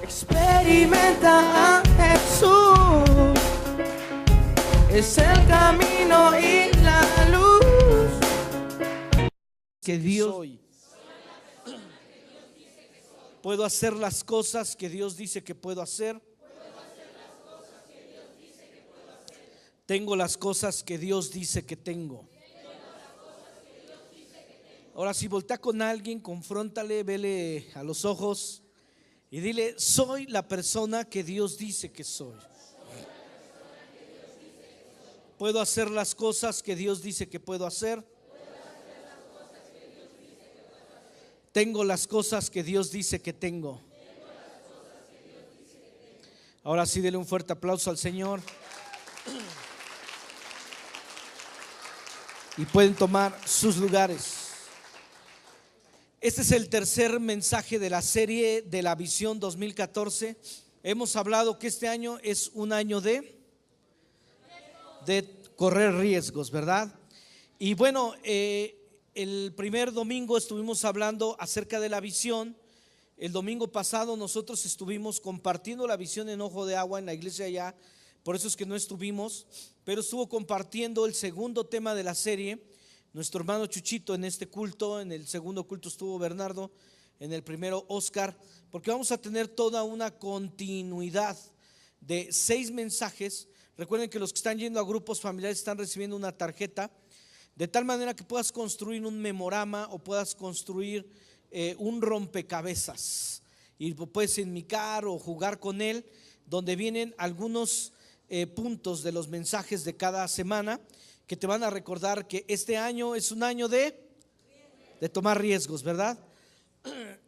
Experimenta a Jesús, es el camino y la luz. Que Dios soy. Puedo hacer las cosas que Dios dice que puedo hacer. Tengo las cosas que Dios dice que tengo. Ahora, si voltea con alguien, confróntale, vele a los ojos y dile: soy la persona que Dios dice que soy. Puedo hacer las cosas que Dios dice que puedo hacer. Tengo las cosas que Dios dice que tengo. Ahora sí, dele un fuerte aplauso al Señor. Y pueden tomar sus lugares. Este es el tercer mensaje de la serie de la Visión 2014. Hemos hablado que este año es un año de correr riesgos, ¿verdad? Y bueno, el primer domingo estuvimos hablando acerca de la visión. El domingo pasado nosotros estuvimos compartiendo la visión en Ojo de Agua en la iglesia allá. Por eso es que no estuvimos, pero estuvo compartiendo el segundo tema de la serie nuestro hermano Chuchito en este culto. En el segundo culto estuvo Bernardo, en el primero Oscar, porque vamos a tener toda una continuidad de 6 mensajes. Recuerden que los que están yendo a grupos familiares están recibiendo una tarjeta, de tal manera que puedas construir un memorama o puedas construir un rompecabezas y puedes enmicar o jugar con él, donde vienen algunos puntos de los mensajes de cada semana que te van a recordar que este año es un año de tomar riesgos, ¿verdad?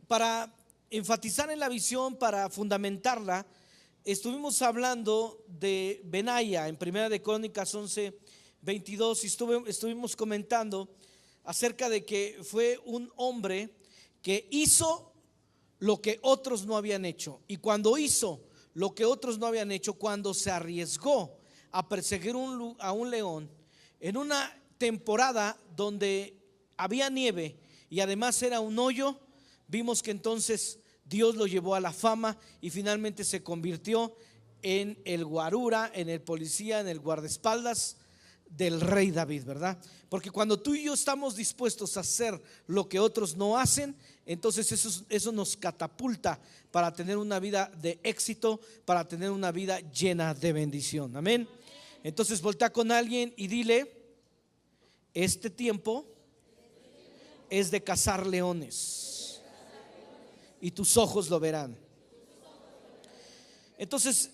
Para enfatizar en la visión, para fundamentarla, estuvimos hablando de Benaya en Primera de Crónicas 11:22 y estuvimos comentando acerca de que fue un hombre que hizo lo que otros no habían hecho. Y cuando hizo lo que otros no habían hecho, cuando se arriesgó a perseguir a un león en una temporada donde había nieve y además era un hoyo, vimos que entonces Dios lo llevó a la fama y finalmente se convirtió en el guarura, en el policía, en el guardaespaldas del rey David, ¿verdad? Porque cuando tú y yo estamos dispuestos a hacer lo que otros no hacen, entonces eso nos catapulta para tener una vida de éxito, para tener una vida llena de bendición. Amén. Entonces voltea con alguien y dile: este tiempo es de cazar leones y tus ojos lo verán. Entonces,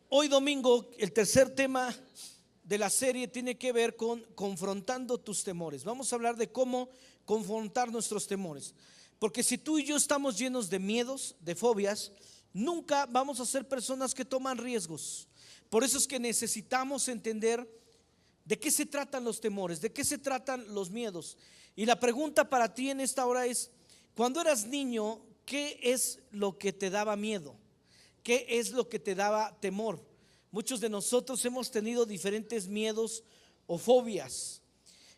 hoy domingo, el tercer tema de la serie tiene que ver con confrontando tus temores. Vamos a hablar de cómo confrontar nuestros temores, porque si tú y yo estamos llenos de miedos, de fobias, nunca vamos a ser personas que toman riesgos. Por eso es que necesitamos entender de qué se tratan los temores, de qué se tratan los miedos. Y la pregunta para ti en esta hora es: cuando eras niño, ¿qué es lo que te daba miedo? ¿Qué es lo que te daba temor? Muchos de nosotros hemos tenido diferentes miedos o fobias.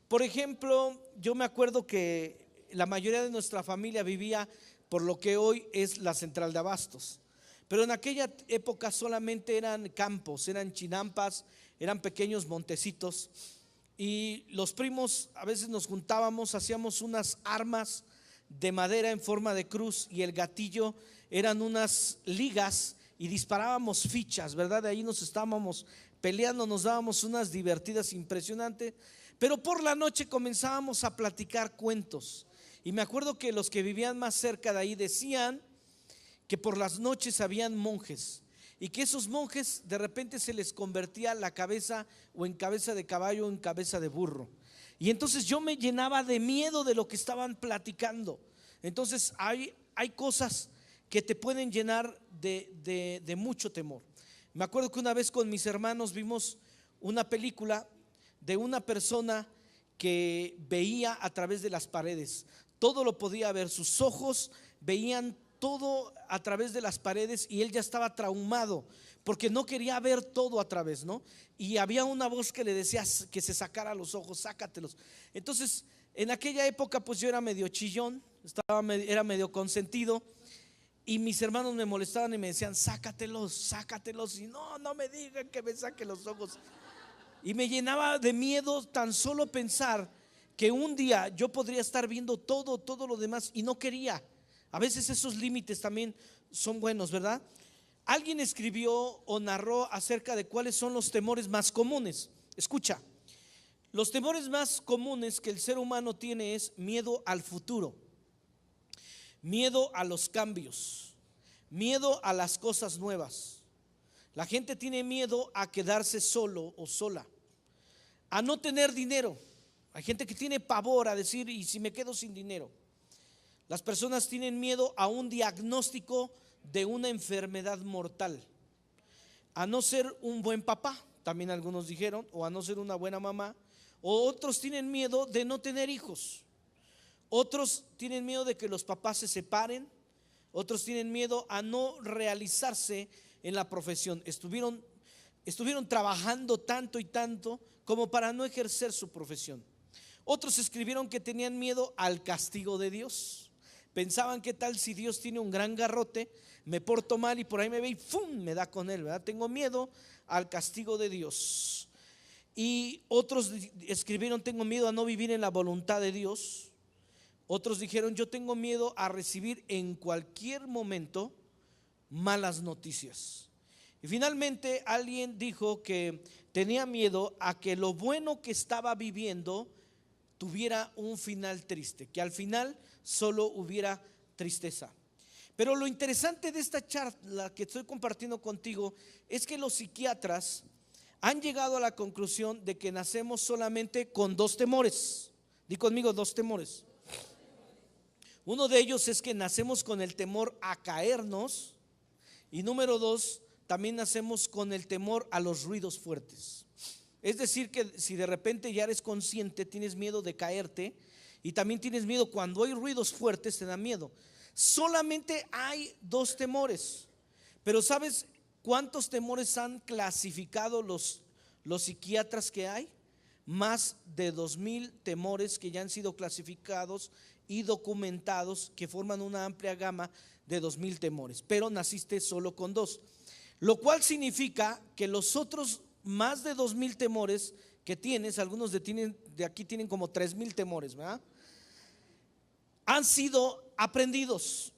Por ejemplo, yo me acuerdo que la mayoría de nuestra familia vivía por lo que hoy es la central de abastos, pero en aquella época solamente eran campos, eran chinampas, eran pequeños montecitos, y los primos a veces nos juntábamos, hacíamos unas armas de madera en forma de cruz y el gatillo eran unas ligas y disparábamos fichas, ¿verdad? De ahí nos estábamos peleando, nos dábamos unas divertidas impresionantes, pero por la noche comenzábamos a platicar cuentos. Y me acuerdo que los que vivían más cerca de ahí decían que por las noches habían monjes y que esos monjes de repente se les convertía la cabeza o en cabeza de caballo o en cabeza de burro. Y entonces yo me llenaba de miedo de lo que estaban platicando. Entonces hay cosas que te pueden llenar de mucho temor. Me acuerdo que una vez con mis hermanos vimos una película de una persona que veía a través de las paredes, todo lo podía ver, sus ojos veían todo a través de las paredes y él ya estaba traumado porque no quería ver todo a través, ¿no? Y había una voz que le decía que se sacara los ojos, sácatelos. Entonces, en aquella época pues yo era medio chillón, era medio consentido. y mis hermanos me molestaban y me decían, sácatelos, sácatelos. Y no me digan que me saque los ojos. Y me llenaba de miedo tan solo pensar que un día yo podría estar viendo todo lo demás y no quería. A veces esos límites también son buenos, ¿verdad? Alguien escribió o narró acerca de cuáles son los temores más comunes. Escucha, los temores más comunes que el ser humano tiene es miedo al futuro, miedo a los cambios, miedo a las cosas nuevas. La gente tiene miedo a quedarse solo o sola, a no tener dinero. Hay gente que tiene pavor a decir, ¿y si me quedo sin dinero? Las personas tienen miedo a un diagnóstico de una enfermedad mortal, a no ser un buen papá, también algunos dijeron, o a no ser una buena mamá. O otros tienen miedo de no tener hijos. Otros tienen miedo de que los papás se separen. Otros tienen miedo a no realizarse en la profesión. Estuvieron trabajando tanto y tanto como para no ejercer su profesión. Otros escribieron que tenían miedo al castigo de Dios. Pensaban, ¿qué tal si Dios tiene un gran garrote, me porto mal y por ahí me ve y ¡fum!, me da con él, ¿verdad? Tengo miedo al castigo de Dios. Y otros escribieron, tengo miedo a no vivir en la voluntad de Dios. Otros dijeron, yo tengo miedo a recibir en cualquier momento malas noticias. Y finalmente alguien dijo que tenía miedo a que lo bueno que estaba viviendo tuviera un final triste, que al final solo hubiera tristeza. Pero lo interesante de esta charla que estoy compartiendo contigo es que los psiquiatras han llegado a la conclusión de que nacemos solamente con dos temores. Di conmigo, dos temores. Uno de ellos es que nacemos con el temor a caernos, y número dos, también nacemos con el temor a los ruidos fuertes. Es decir, que si de repente ya eres consciente, tienes miedo de caerte, y también tienes miedo cuando hay ruidos fuertes, te da miedo. Solamente hay dos temores. Pero ¿sabes cuántos temores han clasificado los psiquiatras que hay? Más de 2,000 temores que ya han sido clasificados y documentados, que forman una amplia gama de 2,000 temores. Pero naciste solo con dos, lo cual significa que los otros más de 2,000 temores que tienes, algunos de aquí tienen como 3,000 temores, ¿verdad? Han sido aprendidos,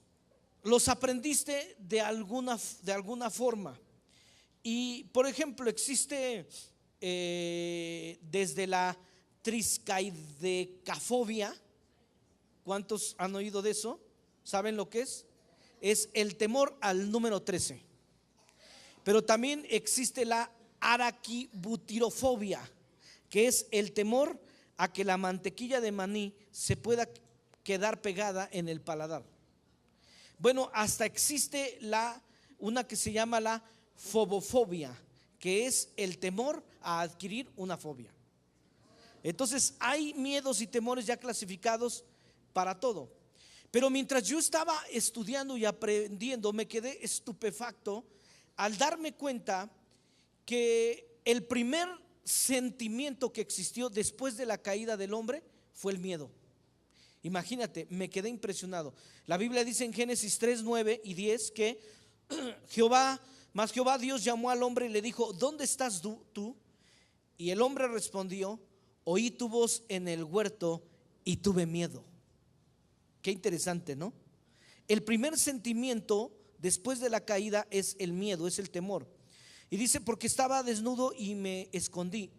los aprendiste de alguna forma. Y por ejemplo, existe desde la triscaidecafobia. ¿Cuántos han oído de eso? ¿Saben lo que es? Es el temor al número 13. Pero también existe la araquibutirofobia, que es el temor a que la mantequilla de maní se pueda quedar pegada en el paladar. Bueno, hasta existe una que se llama la fobofobia, que es el temor a adquirir una fobia. Entonces hay miedos y temores ya clasificados para todo. Pero mientras yo estaba estudiando y aprendiendo, me quedé estupefacto al darme cuenta que el primer sentimiento que existió después de la caída del hombre fue el miedo. Imagínate, me quedé impresionado. La Biblia dice en Génesis 3, 9 y 10 que Jehová Dios llamó al hombre y le dijo, ¿dónde estás tú? Y el hombre respondió, oí tu voz en el huerto y tuve miedo. Qué interesante, ¿no? El primer sentimiento después de la caída es el miedo, es el temor. Y dice, porque estaba desnudo y me escondí.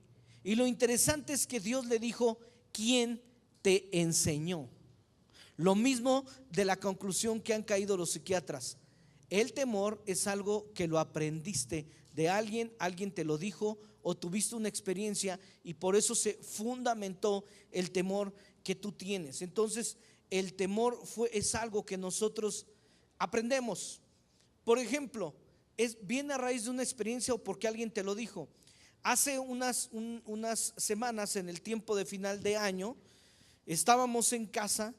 Y lo interesante es que Dios le dijo, ¿quién te enseñó? Lo mismo de la conclusión que han caído los psiquiatras. El temor es algo que lo aprendiste de alguien te lo dijo o tuviste una experiencia y por eso se fundamentó el temor que tú tienes. Entonces, el temor es algo que nosotros aprendemos. Por ejemplo, viene a raíz de una experiencia o porque alguien te lo dijo. Hace unas semanas, en el tiempo de final de año, estábamos en casa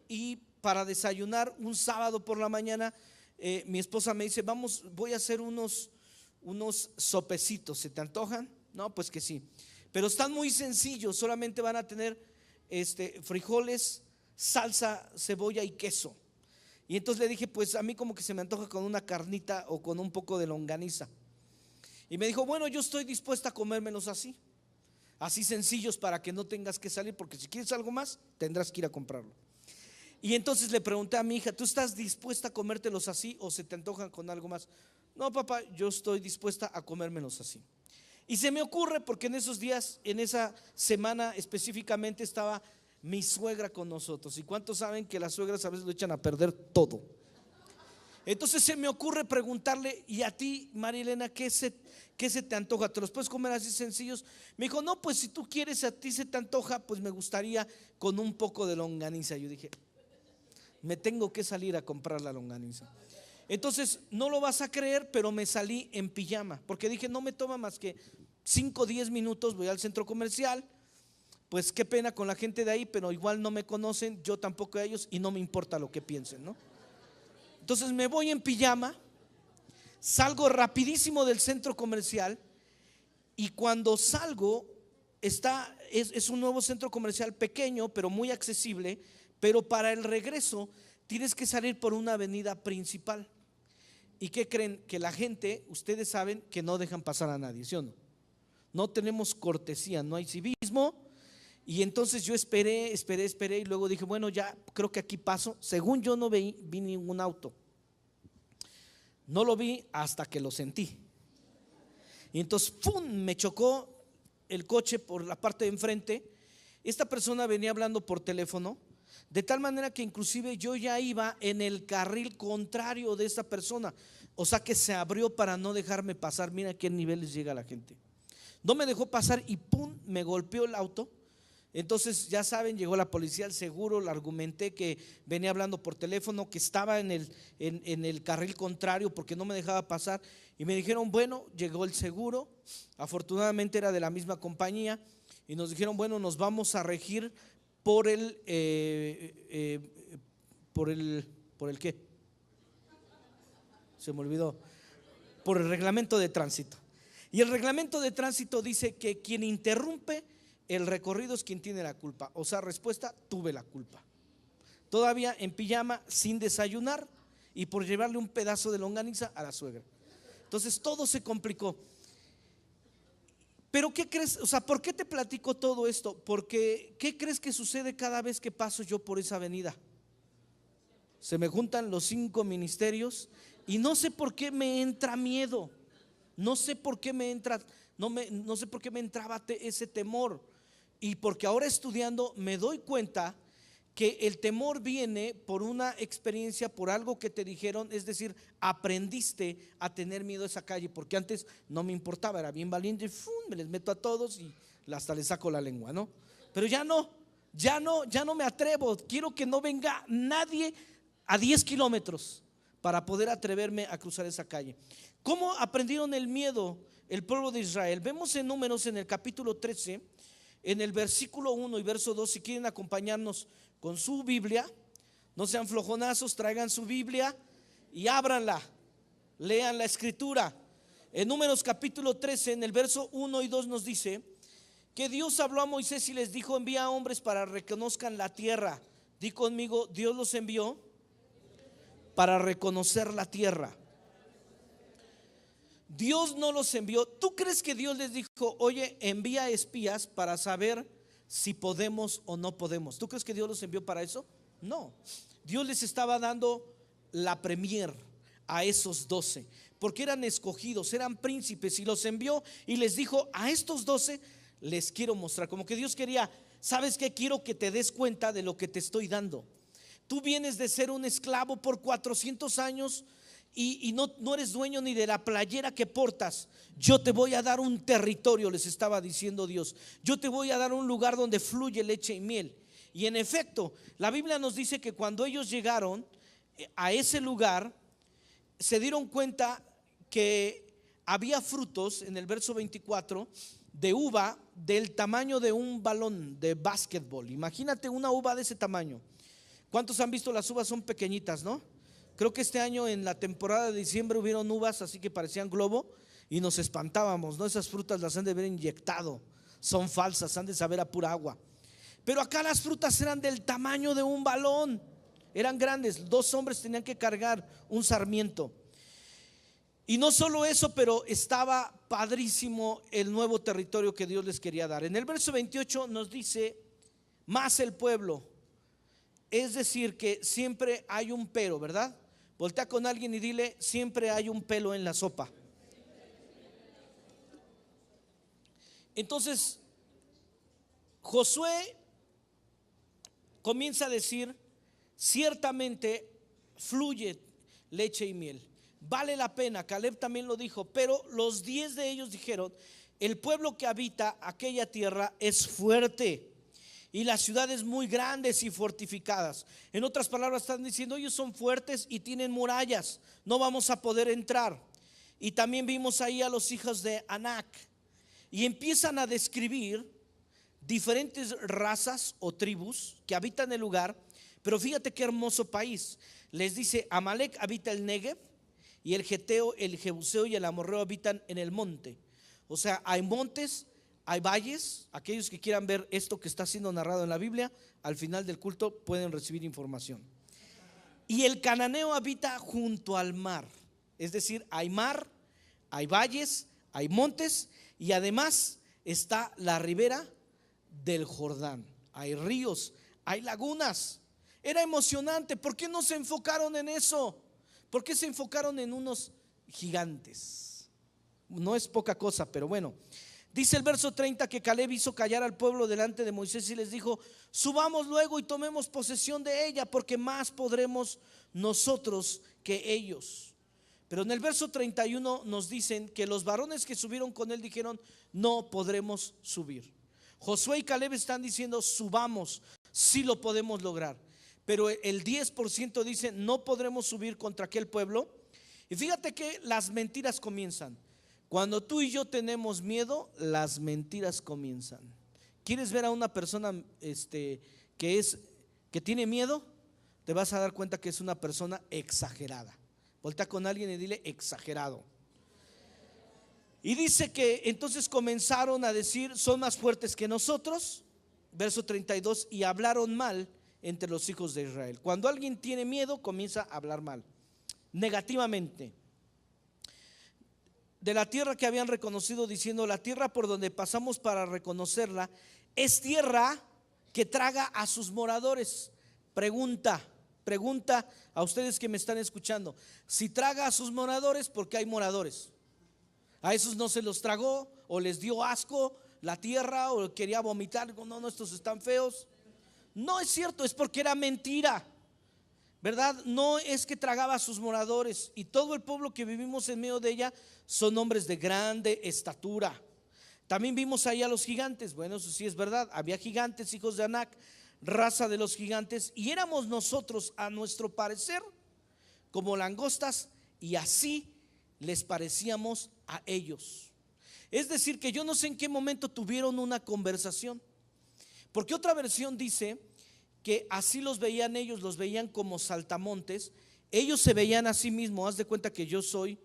y para desayunar un sábado por la mañana, mi esposa me dice, voy a hacer unos sopecitos, ¿se te antojan? No, pues que sí, pero están muy sencillos, solamente van a tener frijoles, salsa, cebolla y queso. Y entonces le dije, pues a mí como que se me antoja con una carnita o con un poco de longaniza. Y me dijo, bueno, yo estoy dispuesta a comérmelos así, así sencillos, para que no tengas que salir, porque si quieres algo más tendrás que ir a comprarlo. Y entonces le pregunté a mi hija, ¿tú estás dispuesta a comértelos así o se te antojan con algo más? No, papá, yo estoy dispuesta a comérmelos así. Y se me ocurre porque en esos días, en esa semana específicamente, estaba mi suegra con nosotros. ¿Y cuántos saben que las suegras a veces lo echan a perder todo? Entonces se me ocurre preguntarle, ¿y a ti, María Elena, qué se te antoja? ¿Te los puedes comer así sencillos? Me dijo, no, pues si tú quieres, a ti se te antoja, pues me gustaría con un poco de longaniza. Yo dije, me tengo que salir a comprar la longaniza. Entonces, no lo vas a creer, pero me salí en pijama, porque dije, no me toma más que 5 o 10 minutos, voy al centro comercial. Pues qué pena con la gente de ahí, pero igual no me conocen, yo tampoco a ellos, y no me importa lo que piensen, ¿no? Entonces me voy en pijama, salgo rapidísimo del centro comercial, y cuando salgo es un nuevo centro comercial pequeño pero muy accesible, pero para el regreso tienes que salir por una avenida principal. ¿Y qué creen? Que la gente, ustedes saben que no dejan pasar a nadie, ¿sí o no? No tenemos cortesía, no hay civismo. Y entonces yo esperé y luego dije, bueno, ya creo que aquí paso. Según yo no vi ningún auto. No lo vi hasta que lo sentí. Y entonces ¡pum!, me chocó el coche por la parte de enfrente. Esta persona venía hablando por teléfono, de tal manera que inclusive yo ya iba en el carril contrario de esta persona. O sea que se abrió para no dejarme pasar. Mira a qué niveles llega la gente. No me dejó pasar y ¡pum!, me golpeó el auto. Entonces ya saben, llegó la policía, el seguro, le argumenté que venía hablando por teléfono, que estaba en el carril contrario porque no me dejaba pasar, y me dijeron, bueno, llegó el seguro, afortunadamente era de la misma compañía, y nos dijeron, bueno, nos vamos a regir por el ¿qué? Se me olvidó. Por el reglamento de tránsito. Y el reglamento de tránsito dice que quien interrumpe el recorrido es quien tiene la culpa. O sea, respuesta, tuve la culpa. Todavía en pijama, sin desayunar, y por llevarle un pedazo de longaniza a la suegra. Entonces todo se complicó. Pero ¿qué crees? O sea, ¿por qué te platico todo esto? Porque ¿qué crees que sucede cada vez que paso yo por esa avenida? Se me juntan los 5 ministerios y no sé por qué me entra miedo. No sé por qué me entra, no sé por qué me entraba ese temor. Y porque ahora estudiando me doy cuenta que el temor viene por una experiencia, por algo que te dijeron. Es decir, aprendiste a tener miedo a esa calle, porque antes no me importaba, era bien valiente y me les meto a todos y hasta les saco la lengua, ¿no? Pero ya no me atrevo. Quiero que no venga nadie a 10 kilómetros para poder atreverme a cruzar esa calle. ¿Cómo aprendieron el miedo el pueblo de Israel? Vemos en Números, en el capítulo 13, en el versículo 1 y verso 2. Si quieren acompañarnos con su Biblia, no sean flojonazos, traigan su Biblia y ábranla, lean la escritura. En Números capítulo 13, en el verso 1 y 2 nos dice que Dios habló a Moisés y les dijo: envía hombres para reconozcan la tierra. Di conmigo, Dios los envió para reconocer la tierra. Dios no los envió. ¿Tú crees que Dios les dijo, oye, envía espías para saber si podemos o no podemos? ¿Tú crees que Dios los envió para eso? No. Dios les estaba dando la premier a esos 12, porque eran escogidos, eran príncipes, y los envió y les dijo: a estos 12 les quiero mostrar. Como que Dios quería, ¿sabes qué? Quiero que te des cuenta de lo que te estoy dando. Tú vienes de ser un esclavo por 400 años y no eres dueño ni de la playera que portas. Yo te voy a dar un territorio, les estaba diciendo Dios. Yo te voy a dar un lugar donde fluye leche y miel. Y en efecto, la Biblia nos dice que cuando ellos llegaron a ese lugar, se dieron cuenta que había frutos, en el verso 24, de uva del tamaño de un balón de básquetbol. Imagínate una uva de ese tamaño. ¿Cuántos han visto las uvas? Son pequeñitas, ¿no? Creo que este año en la temporada de diciembre hubieron uvas así que parecían globo y nos espantábamos, ¿no? Esas frutas las han de haber inyectado, son falsas, han de saber a pura agua. Pero acá las frutas eran del tamaño de un balón. eran grandes, 2 hombres tenían que cargar un sarmiento. Y no solo eso, pero estaba padrísimo el nuevo territorio que Dios les quería dar. En el verso 28 nos dice, más el pueblo. Es decir, que siempre hay un pero, ¿verdad? Voltea con alguien y dile, siempre hay un pelo en la sopa. Entonces, Josué comienza a decir, ciertamente fluye leche y miel. Vale la pena, Caleb también lo dijo, pero los 10 de ellos dijeron, el pueblo que habita aquella tierra es fuerte y las ciudades muy grandes y fortificadas. En otras palabras están diciendo, ellos son fuertes y tienen murallas, no vamos a poder entrar. Y también vimos ahí a los hijos de Anac y empiezan a describir diferentes razas o tribus que habitan el lugar. Pero fíjate qué hermoso país. Les dice, Amalek habita el Negev, y el Geteo, el Jebuseo y el Amorreo habitan en el monte. O sea, hay montes, hay valles. Aquellos que quieran ver esto que está siendo narrado en la Biblia, al final del culto pueden recibir información. Y el cananeo habita junto al mar. Es decir, hay mar, hay valles, hay montes, y además está la ribera del Jordán. Hay ríos, hay lagunas. Era emocionante. ¿Por qué no se enfocaron en eso? ¿Por qué se enfocaron en unos gigantes? No es poca cosa, pero bueno. Dice el verso 30 que Caleb hizo callar al pueblo delante de Moisés y les dijo, subamos luego y tomemos posesión de ella, porque más podremos nosotros que ellos. Pero en el verso 31 nos dicen que los varones que subieron con él dijeron, no podremos subir. Josué y Caleb están diciendo, subamos, sí lo podemos lograr. Pero el 10% dice, no podremos subir contra aquel pueblo. Y fíjate que las mentiras comienzan. Cuando tú y yo tenemos miedo, las mentiras comienzan. ¿Quieres ver a una persona que tiene miedo? Te vas a dar cuenta que es una persona exagerada. Voltea con alguien y dile, exagerado. Y dice que entonces comenzaron a decir, son más fuertes que nosotros. Verso 32, y hablaron mal entre los hijos de Israel. Cuando alguien tiene miedo, comienza a hablar mal, negativamente. De la tierra que habían reconocido, diciendo, la tierra por donde pasamos para reconocerla es tierra que traga a sus moradores. Pregunta a ustedes que me están escuchando, si traga a sus moradores, ¿por qué hay moradores? A esos no se los tragó, o les dio asco la tierra, o quería vomitar. No, estos están feos. No es cierto, es porque era mentira, ¿verdad? No es que tragaba a sus moradores. Y todo el pueblo que vivimos en medio de ella son hombres de grande estatura. También vimos ahí a los gigantes. Bueno, eso sí es verdad, había gigantes, hijos de Anac, raza de los gigantes. Y éramos nosotros, a nuestro parecer, como langostas, y así les parecíamos a ellos. Es decir, que yo no sé en qué momento tuvieron una conversación. Porque otra versión dice que así los veían ellos, los veían como saltamontes. Ellos se veían a sí mismos. Haz de cuenta que yo soy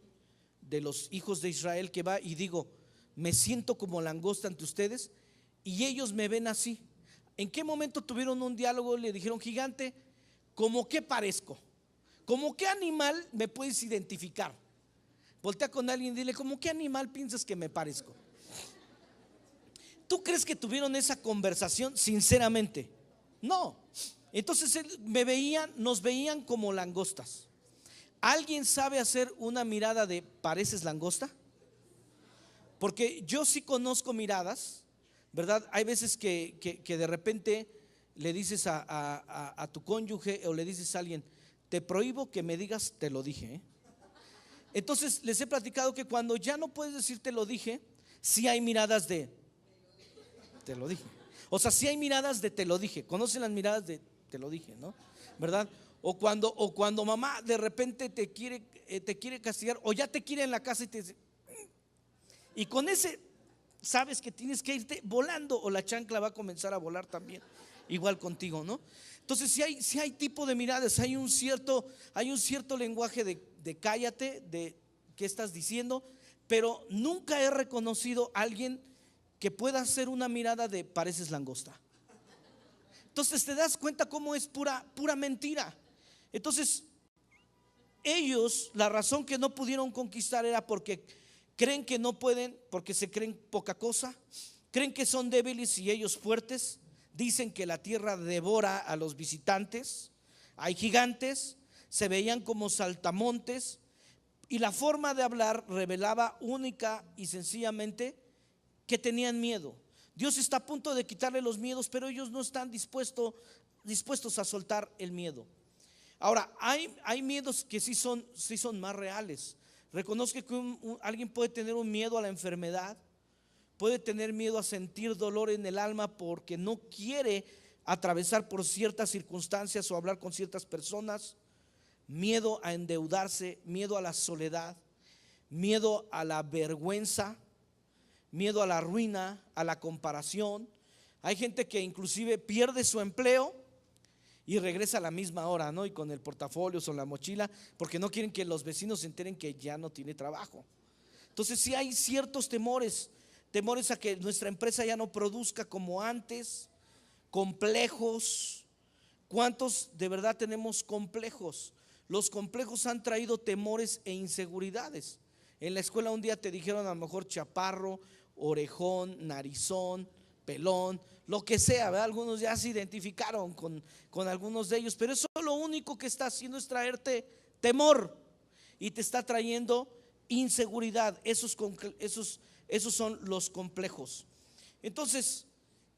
de los hijos de Israel que va y digo, me siento como langosta ante ustedes, y ellos me ven así. ¿En qué momento tuvieron un diálogo? Le dijeron, gigante, ¿cómo qué parezco? ¿Cómo qué animal me puedes identificar? Voltea con alguien y dile, ¿cómo qué animal piensas que me parezco? ¿Tú crees que tuvieron esa conversación sinceramente? No. Entonces nos veían como langostas. ¿Alguien sabe hacer una mirada de pareces langosta? Porque yo sí conozco miradas, ¿verdad? Hay veces que de repente le dices a tu cónyuge, o le dices a alguien, te prohíbo que me digas te lo dije, ¿eh? Entonces les he platicado que cuando ya no puedes decir te lo dije, sí hay miradas de te lo dije. O sea, sí hay miradas de te lo dije. ¿Conocen las miradas de te lo dije, no? ¿Verdad? O cuando mamá de repente te quiere castigar, o ya te quiere en la casa y te dice, y con ese sabes que tienes que irte volando, o la chancla va a comenzar a volar también, igual contigo, ¿no? Entonces si hay tipo de miradas, hay un cierto lenguaje de cállate, de qué estás diciendo, pero nunca he reconocido a alguien que pueda hacer una mirada de pareces langosta. Entonces te das cuenta cómo es pura mentira. Entonces, ellos, la razón que no pudieron conquistar era porque creen que no pueden, porque se creen poca cosa, creen que son débiles y ellos fuertes, dicen que la tierra devora a los visitantes, hay gigantes, se veían como saltamontes, y la forma de hablar revelaba única y sencillamente que tenían miedo. Dios está a punto de quitarle los miedos, pero ellos no están dispuestos a soltar el miedo. Ahora, hay miedos que sí son más reales. Reconozco que alguien puede tener un miedo a la enfermedad, puede tener miedo a sentir dolor en el alma porque no quiere atravesar por ciertas circunstancias o hablar con ciertas personas, miedo a endeudarse, miedo a la soledad, miedo a la vergüenza, miedo a la ruina, a la comparación. Hay gente que inclusive pierde su empleo y regresa a la misma hora, ¿no? Y con el portafolio o la mochila, porque no quieren que los vecinos se enteren que ya no tiene trabajo. Entonces sí hay ciertos temores a que nuestra empresa ya no produzca como antes, complejos. ¿Cuántos de verdad tenemos complejos? Los complejos han traído temores e inseguridades. En la escuela un día te dijeron a lo mejor chaparro, orejón, narizón, pelón, lo que sea, ¿verdad? Algunos ya se identificaron con algunos de ellos, pero eso lo único que está haciendo es traerte temor y te está trayendo inseguridad. Esos son los complejos. Entonces,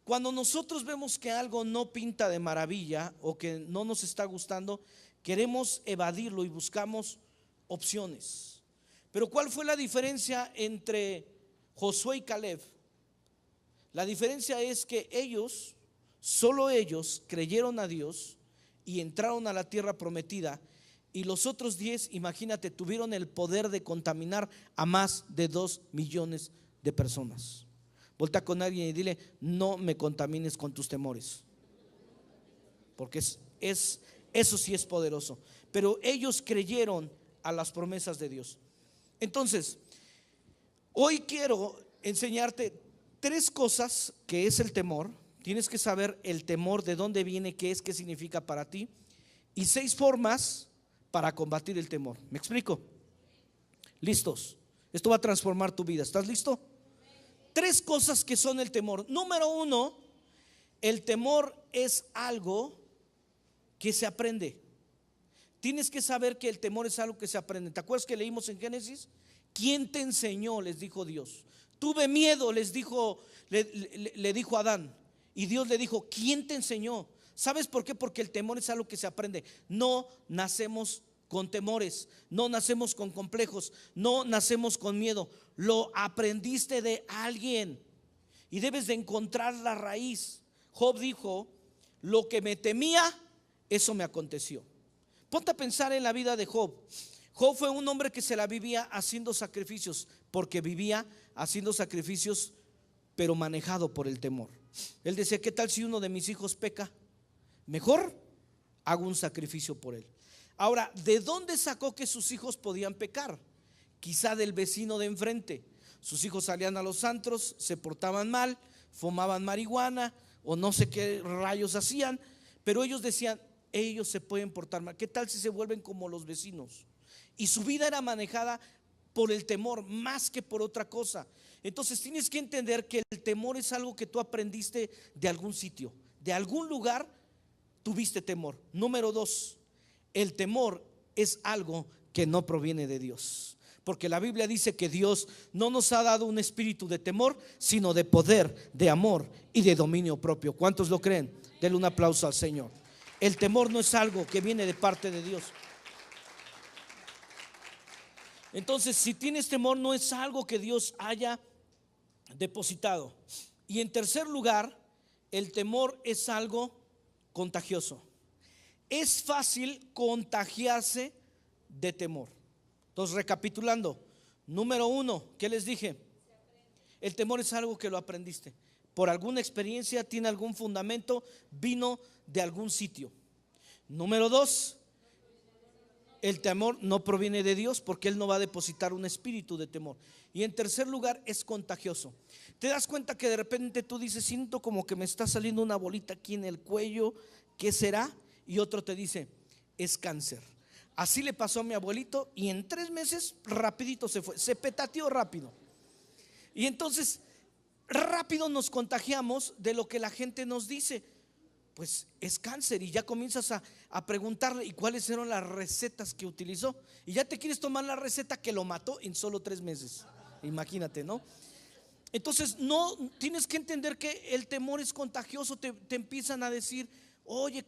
cuando nosotros vemos que algo no pinta de maravilla o que no nos está gustando, queremos evadirlo y buscamos opciones. Pero ¿cuál fue la diferencia entre Josué y Caleb? La diferencia es que solo ellos creyeron a Dios y entraron a la tierra prometida, y los otros 10, imagínate, tuvieron el poder de contaminar a más de 2 millones de personas. Volta con alguien y dile: no me contamines con tus temores, porque eso sí es poderoso. Pero ellos creyeron a las promesas de Dios. Entonces, hoy quiero enseñarte 3 cosas que es el temor. Tienes que saber el temor, de dónde viene, qué significa para ti, y 6 formas para combatir el temor. ¿Me explico? ¿Listos? Esto va a transformar tu vida. ¿Estás listo? 3 cosas que son el temor. Número 1, el temor es algo que se aprende. Tienes que saber que el temor es algo que se aprende. ¿Te acuerdas que leímos en Génesis? ¿Quién te enseñó?, les dijo Dios. Tuve miedo, le dijo Adán. Y Dios le dijo: ¿quién te enseñó? ¿Sabes por qué? Porque el temor es algo que se aprende. No nacemos con temores, no nacemos con complejos, no nacemos con miedo. Lo aprendiste de alguien y debes de encontrar la raíz. Job dijo: lo que me temía, eso me aconteció. Ponte a pensar en la vida de Job. Job fue un hombre que se la vivía haciendo sacrificios, porque vivía haciendo sacrificios, pero manejado por el temor. Él decía: ¿qué tal si uno de mis hijos peca? Mejor hago un sacrificio por él. Ahora, ¿de dónde sacó que sus hijos podían pecar? Quizá del vecino de enfrente. Sus hijos salían a los antros, se portaban mal, fumaban marihuana o no sé qué rayos hacían, pero ellos decían: ellos se pueden portar mal. ¿Qué tal si se vuelven como los vecinos? Y su vida era manejada por el temor más que por otra cosa. Entonces tienes que entender que el temor es algo que tú aprendiste de algún sitio, de algún lugar tuviste temor. Número 2, el temor es algo que no proviene de Dios, porque la Biblia dice que Dios no nos ha dado un espíritu de temor, sino de poder, de amor y de dominio propio. ¿Cuántos lo creen? Denle un aplauso al Señor. El temor no es algo que viene de parte de Dios. Entonces, si tienes temor, no es algo que Dios haya depositado. Y en tercer lugar, el temor es algo contagioso. Es fácil contagiarse de temor. Entonces, recapitulando: número 1, ¿qué les dije? El temor es algo que lo aprendiste por alguna experiencia, tiene algún fundamento, vino de algún sitio. Número 2, el temor no proviene de Dios, porque Él no va a depositar un espíritu de temor. Y en tercer lugar, es contagioso. Te das cuenta que de repente tú dices: siento como que me está saliendo una bolita aquí en el cuello, ¿qué será? Y otro te dice: es cáncer. Así le pasó a mi abuelito y en 3 meses rapidito se fue, se petateó rápido. Y entonces rápido nos contagiamos de lo que la gente nos dice. Pues es cáncer, y ya comienzas a preguntarle y cuáles eran las recetas que utilizó, y ya te quieres tomar la receta que lo mató en solo 3 meses. Imagínate, ¿no? Entonces no, tienes que entender que el temor es contagioso. Te empiezan a decir, oye,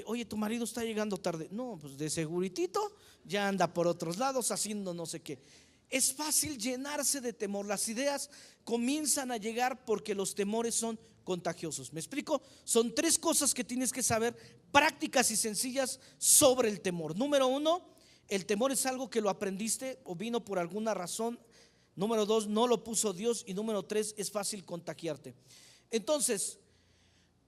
oye, tu marido está llegando tarde. No, pues de seguritito ya anda por otros lados haciendo no sé qué. Es fácil llenarse de temor. Las ideas comienzan a llegar porque los temores son contagiosos. ¿Me explico? Son 3 cosas que tienes que saber, prácticas y sencillas, sobre el temor. Número 1, el temor es algo que lo aprendiste o vino por alguna razón. Número 2, no lo puso Dios. Y número 3, es fácil contagiarte. Entonces,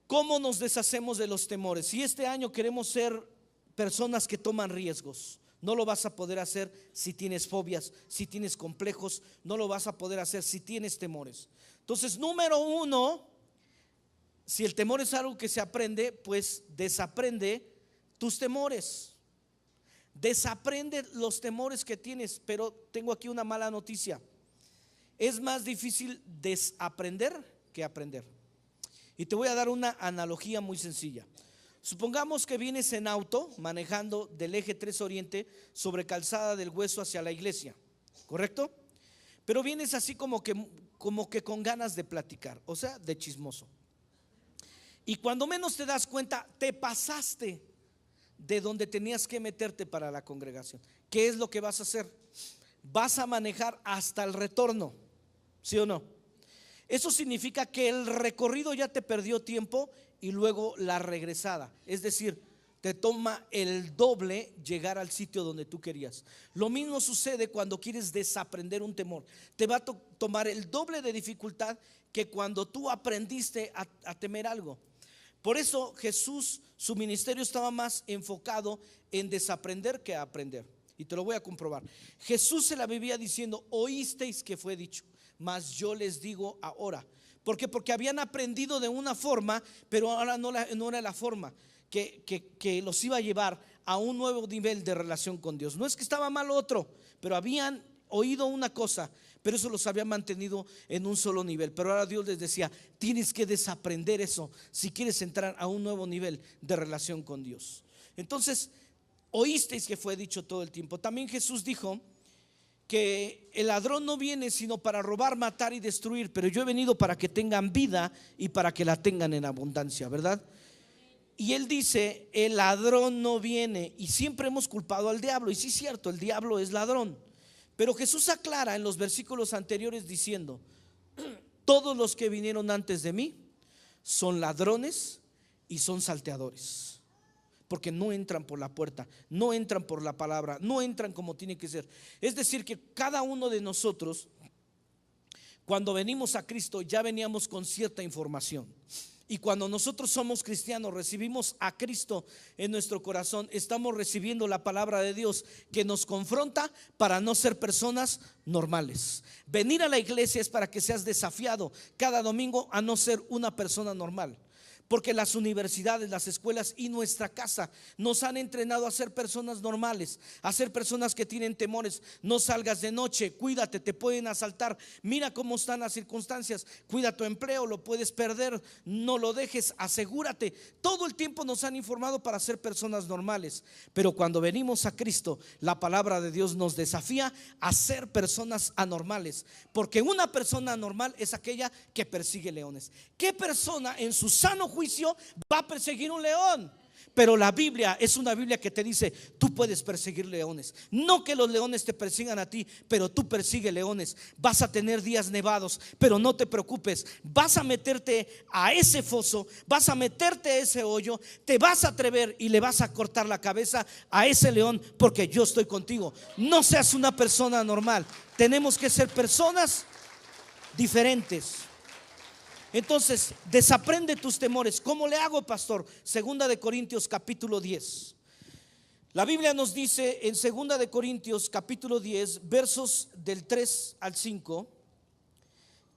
¿cómo nos deshacemos de los temores? Si este año queremos ser personas que toman riesgos, no lo vas a poder hacer si tienes fobias, si tienes complejos. No lo vas a poder hacer si tienes temores. Entonces, número 1, si el temor es algo que se aprende, pues desaprende tus temores. Desaprende los temores que tienes. Pero tengo aquí una mala noticia: es más difícil desaprender que aprender. Y te voy a dar una analogía muy sencilla. Supongamos que vienes en auto manejando del eje 3 Oriente sobre Calzada del Hueso hacia la iglesia, ¿correcto? Pero vienes así como que con ganas de platicar, o sea, de chismoso. Y cuando menos te das cuenta, te pasaste de donde tenías que meterte para la congregación. ¿Qué es lo que vas a hacer? Vas a manejar hasta el retorno, ¿sí o no? Eso significa que el recorrido ya te perdió tiempo y luego la regresada. Es decir, te toma el doble llegar al sitio donde tú querías. Lo mismo sucede cuando quieres desaprender un temor. Te va a tomar el doble de dificultad que cuando tú aprendiste a temer algo. Por eso Jesús, su ministerio estaba más enfocado en desaprender que a aprender. Y te lo voy a comprobar. Jesús se la vivía diciendo: oísteis que fue dicho, mas yo les digo ahora. ¿Por qué? Porque habían aprendido de una forma, pero ahora no era la forma que los iba a llevar a un nuevo nivel de relación con Dios. No es que estaba mal otro, pero habían oído una cosa, pero eso los había mantenido en un solo nivel. Pero ahora Dios les decía: tienes que desaprender eso si quieres entrar a un nuevo nivel de relación con Dios. Entonces, oísteis que fue dicho todo el tiempo. También Jesús dijo que el ladrón no viene sino para robar, matar y destruir, pero yo he venido para que tengan vida y para que la tengan en abundancia, ¿verdad? Y él dice: el ladrón no viene. Y siempre hemos culpado al diablo, y sí es cierto, el diablo es ladrón. Pero Jesús aclara en los versículos anteriores diciendo: todos los que vinieron antes de mí son ladrones y son salteadores, porque no entran por la puerta, no entran por la palabra, no entran como tiene que ser. Es decir, que cada uno de nosotros, cuando venimos a Cristo, ya veníamos con cierta información. Y cuando nosotros somos cristianos, recibimos a Cristo en nuestro corazón, estamos recibiendo la palabra de Dios que nos confronta para no ser personas normales. Venir a la iglesia es para que seas desafiado cada domingo a no ser una persona normal. Porque las universidades, las escuelas y nuestra casa nos han entrenado a ser personas normales, a ser personas que tienen temores. No salgas de noche, cuídate, te pueden asaltar. Mira cómo están las circunstancias. Cuida tu empleo, lo puedes perder, no lo dejes, asegúrate. Todo el tiempo nos han informado para ser personas normales. Pero cuando venimos a Cristo, la palabra de Dios nos desafía a ser personas anormales. Porque una persona anormal es aquella que persigue leones. ¿Qué persona en su sano juicio va a perseguir un león? Pero la Biblia es una Biblia que te dice: tú puedes perseguir leones. No que los leones te persigan a ti, pero tú persigue leones. Vas a tener días nevados, pero no te preocupes. Vas a meterte a ese foso, vas a meterte a ese hoyo, te vas a atrever y le vas a cortar la cabeza a ese león, porque yo estoy contigo. No seas una persona normal. Tenemos que ser personas diferentes. Entonces, desaprende tus temores. ¿Cómo le hago, pastor? Segunda de Corintios capítulo 10. La Biblia nos dice en Segunda de Corintios capítulo 10, versos del 3 al 5,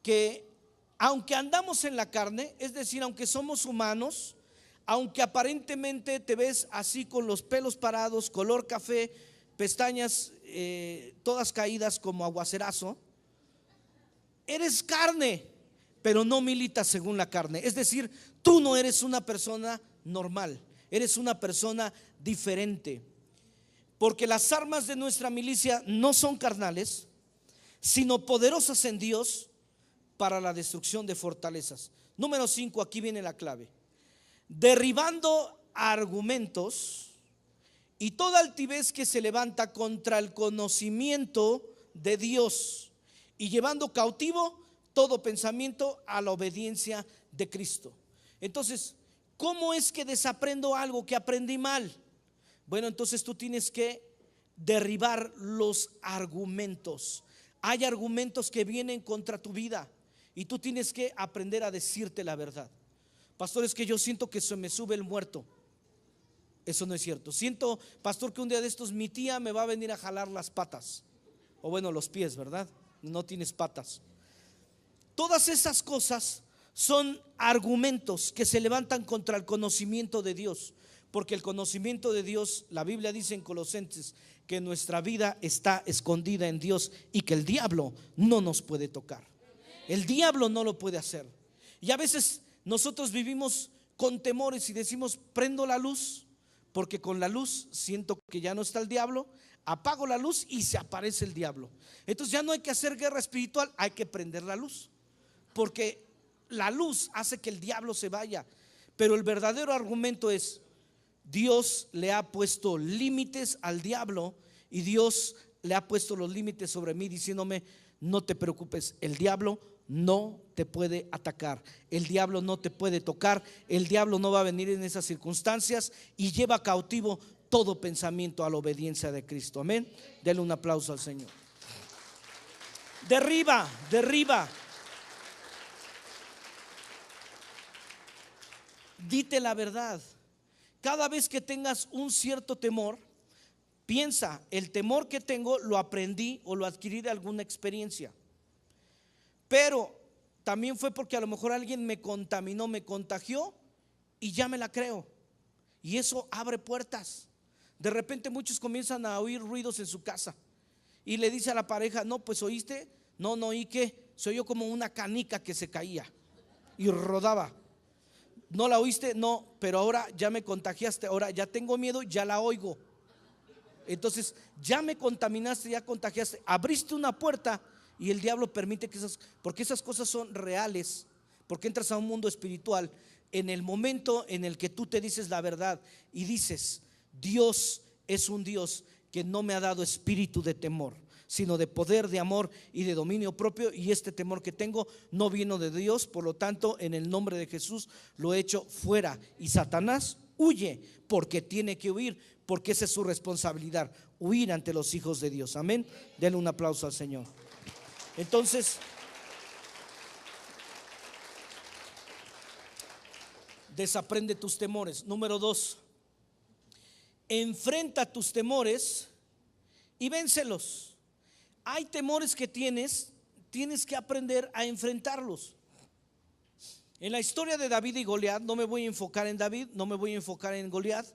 que aunque andamos en la carne, es decir, aunque somos humanos, aunque aparentemente te ves así con los pelos parados, color café, pestañas todas caídas como aguacerazo, eres carne, pero no militas según la carne. Es decir, tú no eres una persona normal, eres una persona diferente. Porque las armas de nuestra milicia no son carnales, sino poderosas en Dios para la destrucción de fortalezas. Número 5, aquí viene la clave. Derribando argumentos y toda altivez que se levanta contra el conocimiento de Dios, y llevando cautivo todo pensamiento a la obediencia de Cristo. Entonces, ¿cómo es que desaprendo algo que aprendí mal? Bueno, entonces tú tienes que derribar los argumentos. Hay argumentos que vienen contra tu vida y tú tienes que aprender a decirte la verdad. Pastor, es que yo siento que se me sube el muerto. Eso no es cierto. Siento, pastor, que un día de estos mi tía me va a venir a jalar las patas, o bueno, los pies, ¿verdad? No tienes patas. Todas esas cosas son argumentos que se levantan contra el conocimiento de Dios, porque el conocimiento de Dios, la Biblia dice en Colosenses que nuestra vida está escondida en Dios y que el diablo no nos puede tocar. El diablo no lo puede hacer. Y a veces nosotros vivimos con temores y decimos: prendo la luz, porque con la luz siento que ya no está el diablo. Apago la luz y se aparece el diablo. Entonces ya no hay que hacer guerra espiritual, hay que prender la luz, porque la luz hace que el diablo se vaya. Pero el verdadero argumento es: Dios le ha puesto límites al diablo y Dios le ha puesto los límites sobre mí, diciéndome: no te preocupes, el diablo no te puede atacar, el diablo no te puede tocar, el diablo no va a venir en esas circunstancias, y lleva cautivo todo pensamiento a la obediencia de Cristo. Amén. Denle un aplauso al Señor. Derriba. Dite la verdad. Cada vez que tengas un cierto temor, piensa: el temor que tengo lo aprendí o lo adquirí de alguna experiencia, pero también fue porque a lo mejor alguien me contaminó, me contagió, y ya me la creo, y eso abre puertas. De repente muchos comienzan a oír ruidos en su casa y le dice a la pareja: no, pues oíste. No oí. ¿Qué? Se oyó como una canica que se caía y rodaba. ¿No la oíste? No, pero ahora ya me contagiaste, ahora ya tengo miedo, ya la oigo. Entonces ya me contaminaste, ya contagiaste, abriste una puerta, y el diablo permite que porque esas cosas son reales, porque entras a un mundo espiritual. En el momento en el que tú te dices la verdad y dices: Dios es un Dios que no me ha dado espíritu de temor, sino de poder, de amor y de dominio propio, y este temor que tengo no vino de Dios, por lo tanto en el nombre de Jesús lo he hecho fuera, y Satanás huye, porque tiene que huir, porque esa es su responsabilidad, huir ante los hijos de Dios. Amén. Denle un aplauso al Señor. Entonces, desaprende tus temores. Número 2, enfrenta tus temores y vénselos. Hay temores que tienes que aprender a enfrentarlos. En la historia de David y Goliat, no me voy a enfocar en David, no me voy a enfocar en Goliat,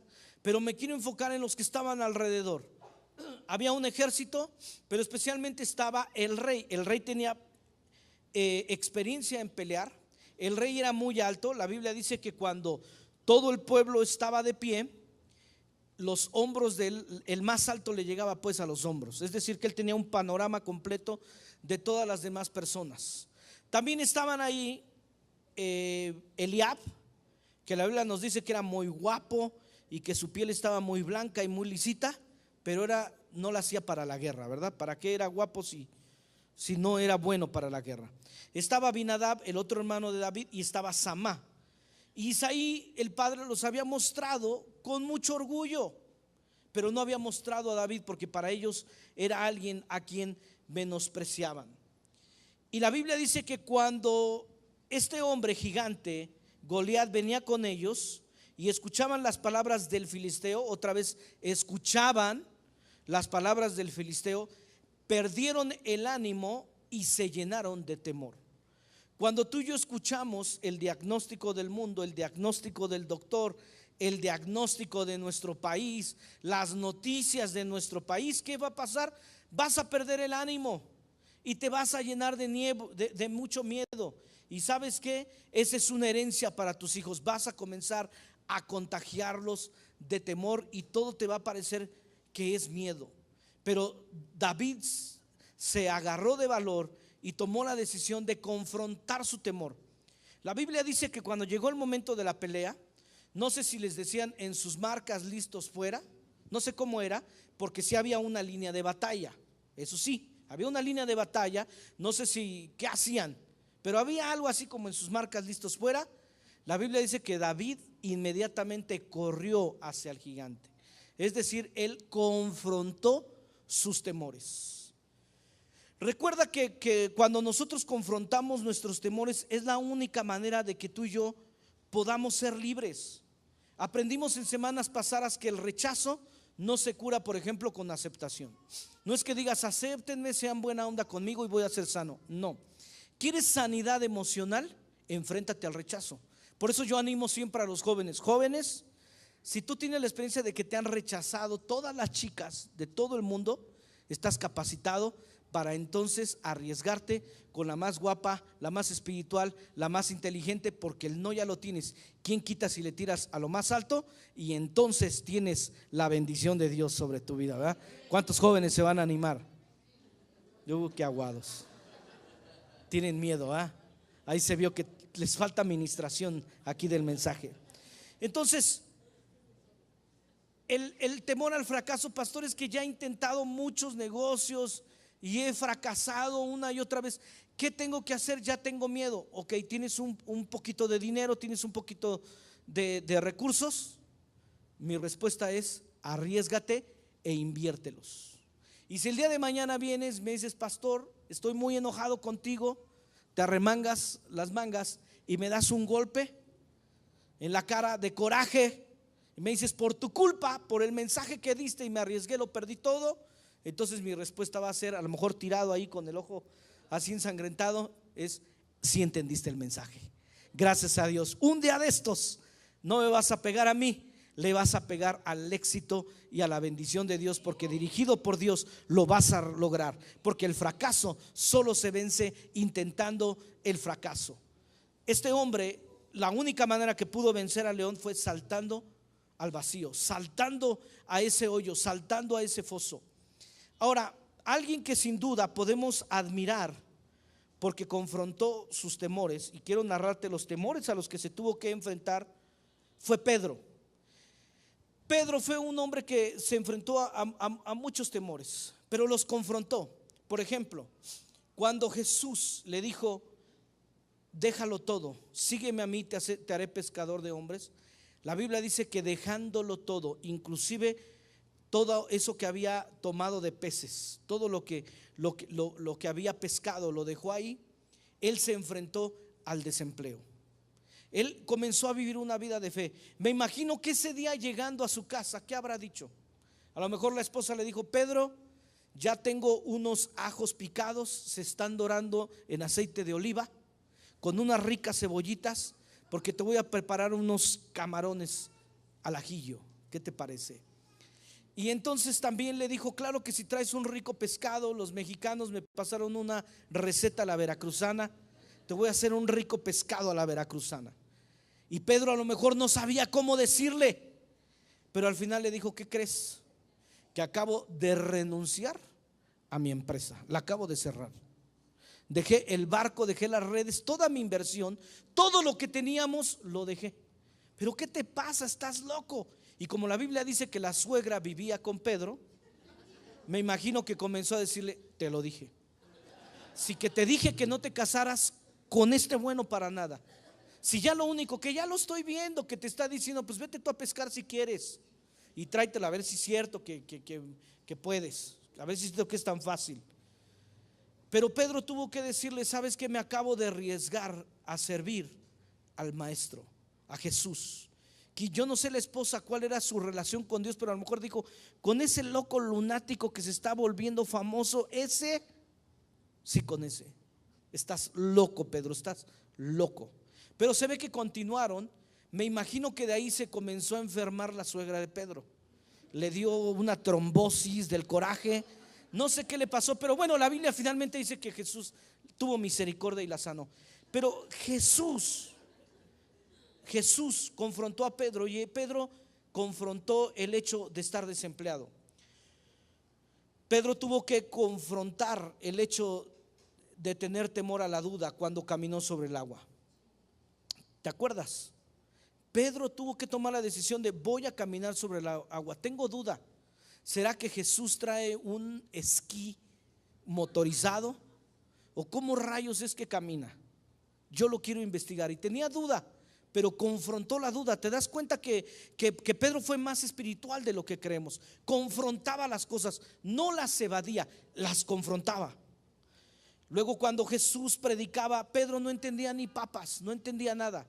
pero me quiero enfocar en los que estaban alrededor. Había un ejército, pero especialmente estaba el rey. El rey tenía experiencia en pelear. El rey era muy alto. La Biblia dice que cuando todo el pueblo estaba de pie, los hombros el más alto le llegaba pues a los hombros. Es decir, que él tenía un panorama completo de todas las demás personas. También estaban ahí Eliab, que la Biblia nos dice que era muy guapo y que su piel estaba muy blanca y muy lisita, pero no la hacía para la guerra, ¿verdad? ¿Para qué era guapo si no era bueno para la guerra? Estaba Abinadab, el otro hermano de David, y estaba Samá. Y Isaí, el padre, los había mostrado con mucho orgullo, pero no había mostrado a David, porque para ellos era alguien a quien menospreciaban. Y la Biblia dice que cuando este hombre gigante, Goliat, venía con ellos y escuchaban las palabras del filisteo, otra vez escuchaban las palabras del filisteo, perdieron el ánimo y se llenaron de temor. Cuando tú y yo escuchamos el diagnóstico del mundo, el diagnóstico del doctor, el diagnóstico de nuestro país, las noticias de nuestro país, ¿qué va a pasar? Vas a perder el ánimo y te vas a llenar de mucho miedo. Y ¿sabes qué? Esa es una herencia para tus hijos. Vas a comenzar a contagiarlos de temor y todo te va a parecer que es miedo. Pero David se agarró de valor y tomó la decisión de confrontar su temor. La Biblia dice que cuando llegó el momento de la pelea, no sé si les decían en sus marcas listos fuera, no sé cómo era, porque sí había una línea de batalla. Eso sí, había una línea de batalla, no sé si qué hacían, pero había algo así como en sus marcas listos fuera. La Biblia dice que David inmediatamente corrió hacia el gigante. Es decir, él confrontó sus temores. Recuerda que cuando nosotros confrontamos nuestros temores es la única manera de que tú y yo podamos ser libres. Aprendimos en semanas pasadas que el rechazo no se cura, por ejemplo, con aceptación. No es que digas acéptenme, sean buena onda conmigo y voy a ser sano. No. ¿Quieres sanidad emocional? Enfréntate al rechazo. Por eso yo animo siempre a los jóvenes. Jóvenes, si tú tienes la experiencia de que te han rechazado todas las chicas de todo el mundo, estás capacitado para entonces arriesgarte con la más guapa, la más espiritual, la más inteligente, porque el no ya lo tienes. ¿Quién quita si le tiras a lo más alto? Y entonces tienes la bendición de Dios sobre tu vida, ¿verdad? ¿Cuántos jóvenes se van a animar? Qué aguados. Tienen miedo, ¿ah? Ahí se vio que les falta administración aquí del mensaje. Entonces, el temor al fracaso, pastor, es que ya he intentado muchos negocios y he fracasado una y otra vez. ¿Qué tengo que hacer? Ya tengo miedo. Ok, tienes un poquito de dinero, tienes un poquito de recursos. Mi respuesta es: arriésgate e inviértelos. Y si el día de mañana vienes, me dices, pastor, estoy muy enojado contigo, te arremangas las mangas y me das un golpe en la cara de coraje y me dices, por tu culpa, por el mensaje que diste y me arriesgué, lo perdí todo. Entonces mi respuesta va a ser, a lo mejor tirado ahí con el ojo así ensangrentado, es: si entendiste el mensaje. Gracias a Dios. Un día de estos no me vas a pegar a mí, le vas a pegar al éxito y a la bendición de Dios, porque dirigido por Dios lo vas a lograr. Porque el fracaso solo se vence intentando el fracaso. Este hombre, la única manera que pudo vencer al león fue saltando al vacío, saltando a ese hoyo, saltando a ese foso. Ahora, alguien que sin duda podemos admirar porque confrontó sus temores, y quiero narrarte los temores a los que se tuvo que enfrentar, fue Pedro. Pedro fue un hombre que se enfrentó a muchos temores, pero los confrontó. Por ejemplo, cuando Jesús le dijo: déjalo todo, sígueme a mí, te haré pescador de hombres. La Biblia dice que dejándolo todo, inclusive todo eso que había tomado de peces, todo lo que había pescado, lo dejó ahí. Él se enfrentó al desempleo. Él comenzó a vivir una vida de fe. Me imagino que ese día, llegando a su casa, ¿qué habrá dicho? A lo mejor la esposa le dijo: Pedro, ya tengo unos ajos picados, se están dorando en aceite de oliva, con unas ricas cebollitas, porque te voy a preparar unos camarones al ajillo. ¿Qué te parece? Y entonces también le dijo: claro que si traes un rico pescado, los mexicanos me pasaron una receta a la veracruzana, te voy a hacer un rico pescado a la veracruzana. Y Pedro a lo mejor no sabía cómo decirle, pero al final le dijo: ¿qué crees? Que acabo de renunciar a mi empresa, la acabo de cerrar. Dejé el barco, dejé las redes, toda mi inversión, todo lo que teníamos lo dejé. ¿Pero qué te pasa? ¿Estás loco? Y como la Biblia dice que la suegra vivía con Pedro, me imagino que comenzó a decirle: te lo dije. Si que te dije que no te casaras con este bueno para nada. Si ya lo único que ya lo estoy viendo que te está diciendo, pues vete tú a pescar si quieres y tráetela, a ver si es cierto que puedes, a ver si es cierto que es tan fácil. Pero Pedro tuvo que decirle: sabes que me acabo de arriesgar a servir al maestro, a Jesús. Que yo no sé la esposa cuál era su relación con Dios, pero a lo mejor dijo: con ese loco lunático que se está volviendo famoso, ese, sí, con ese. estás loco, Pedro, estás loco. Pero se ve que continuaron. Me imagino que de ahí se comenzó a enfermar la suegra de Pedro. Le dio una trombosis del coraje. No sé qué le pasó, pero bueno, la Biblia finalmente dice que Jesús tuvo misericordia y la sanó. Pero Jesús confrontó a Pedro, y Pedro confrontó el hecho de estar desempleado. Pedro tuvo que confrontar el hecho de tener temor a la duda cuando caminó sobre el agua. ¿Te acuerdas? Pedro tuvo que tomar la decisión de voy a caminar sobre el agua. Tengo duda. ¿Será que Jesús trae un esquí motorizado? ¿O cómo rayos es que camina? Yo lo quiero investigar. Y tenía duda, pero confrontó la duda. ¿Te das cuenta que Pedro fue más espiritual de lo que creemos? Confrontaba las cosas, no las evadía, las confrontaba. Luego cuando Jesús predicaba, Pedro no entendía ni papas, no entendía nada.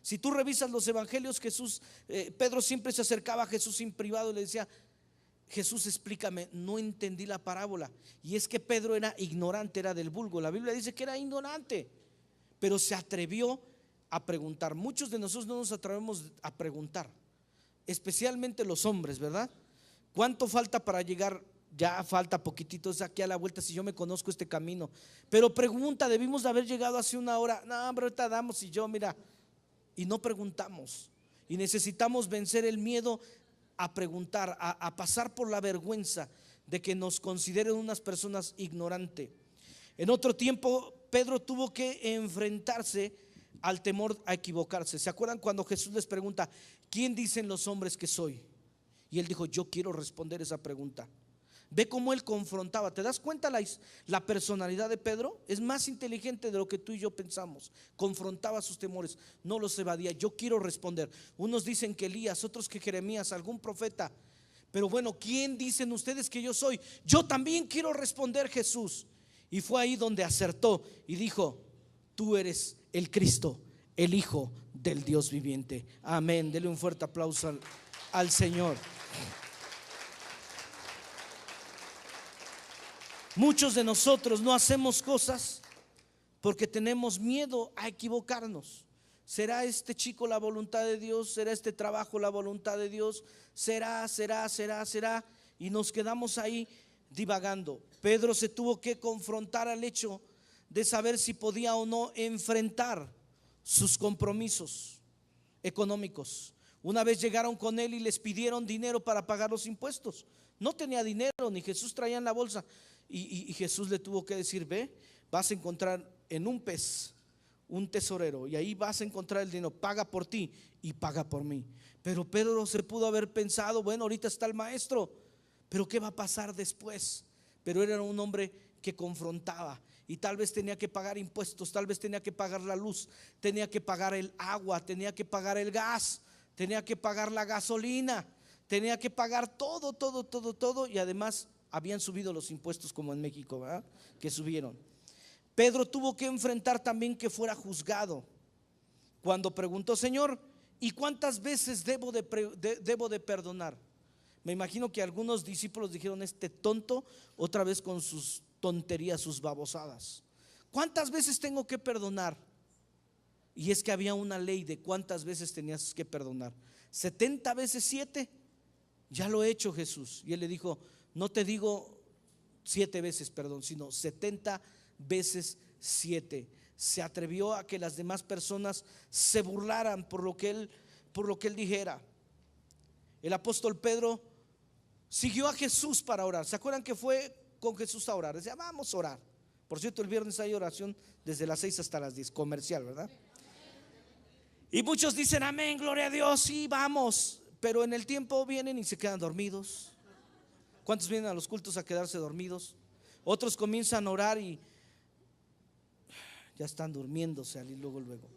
Si tú revisas los evangelios, Pedro siempre se acercaba a Jesús en privado y le decía: Jesús, explícame, no entendí la parábola. Y es que Pedro era ignorante, era del vulgo. La Biblia dice que era ignorante, pero se atrevió a preguntar. Muchos de nosotros no nos atrevemos a preguntar, especialmente los hombres, ¿verdad? ¿Cuánto falta para llegar? Ya falta poquitito, es aquí a la vuelta, si yo me conozco este camino. Pero pregunta, debimos de haber llegado hace una hora. No, hombre, ahorita damos, y yo, mira, y no preguntamos. Y necesitamos vencer el miedo a preguntar, a pasar por la vergüenza de que nos consideren unas personas ignorantes. En otro tiempo, Pedro tuvo que enfrentarse al temor a equivocarse. ¿Se acuerdan cuando Jesús les pregunta: ¿quién dicen los hombres que soy? Y él dijo: yo quiero responder esa pregunta. Ve cómo él confrontaba. ¿Te das cuenta la personalidad de Pedro? Es más inteligente de lo que tú y yo pensamos. Confrontaba sus temores, no los evadía. Yo quiero responder. Unos dicen que Elías, otros que Jeremías, algún profeta. Pero bueno, ¿quién dicen ustedes que yo soy? Yo también quiero responder, Jesús. Y fue ahí donde acertó y dijo: tú eres el Cristo, el Hijo del Dios viviente. Amén. Dele un fuerte aplauso al Señor. Muchos de nosotros no hacemos cosas porque tenemos miedo a equivocarnos. ¿Será este chico la voluntad de Dios? ¿Será este trabajo la voluntad de Dios? ¿Será? Y nos quedamos ahí divagando. Pedro se tuvo que confrontar al hecho de saber si podía o no enfrentar sus compromisos económicos. Una vez llegaron con él y les pidieron dinero para pagar los impuestos. No tenía dinero, ni Jesús traía en la bolsa. Y Jesús le tuvo que decir: ve, vas a encontrar en un pez un tesorero, y ahí vas a encontrar el dinero, paga por ti y paga por mí. Pero Pedro se pudo haber pensado: bueno, ahorita está el maestro, pero ¿qué va a pasar después? Pero él era un hombre que confrontaba, y tal vez tenía que pagar impuestos, tal vez tenía que pagar la luz, tenía que pagar el agua, tenía que pagar el gas, tenía que pagar la gasolina, tenía que pagar todo, y además habían subido los impuestos como en México, ¿verdad? Que subieron. Pedro tuvo que enfrentar también que fuera juzgado. Cuando preguntó: Señor, ¿y cuántas veces debo de perdonar? Me imagino que algunos discípulos dijeron: este tonto otra vez con sus tonterías, sus babosadas. ¿Cuántas veces tengo que perdonar? Y es que había una ley de cuántas veces tenías que perdonar. 70 veces 7. Ya lo he hecho, Jesús. Y él le dijo: no te digo 7 veces perdón, sino 70 veces 7. Se atrevió a que las demás personas se burlaran por lo que él dijera. El apóstol Pedro siguió a Jesús para orar. ¿Se acuerdan que fue con Jesús a orar? Decía: vamos a orar. Por cierto, el viernes hay oración desde las 6 hasta las 10, comercial, ¿verdad? Y muchos dicen: amén, gloria a Dios, sí, vamos. Pero en el tiempo vienen y se quedan dormidos. ¿Cuántos vienen a los cultos a quedarse dormidos? Otros comienzan a orar y ya están durmiéndose al luego.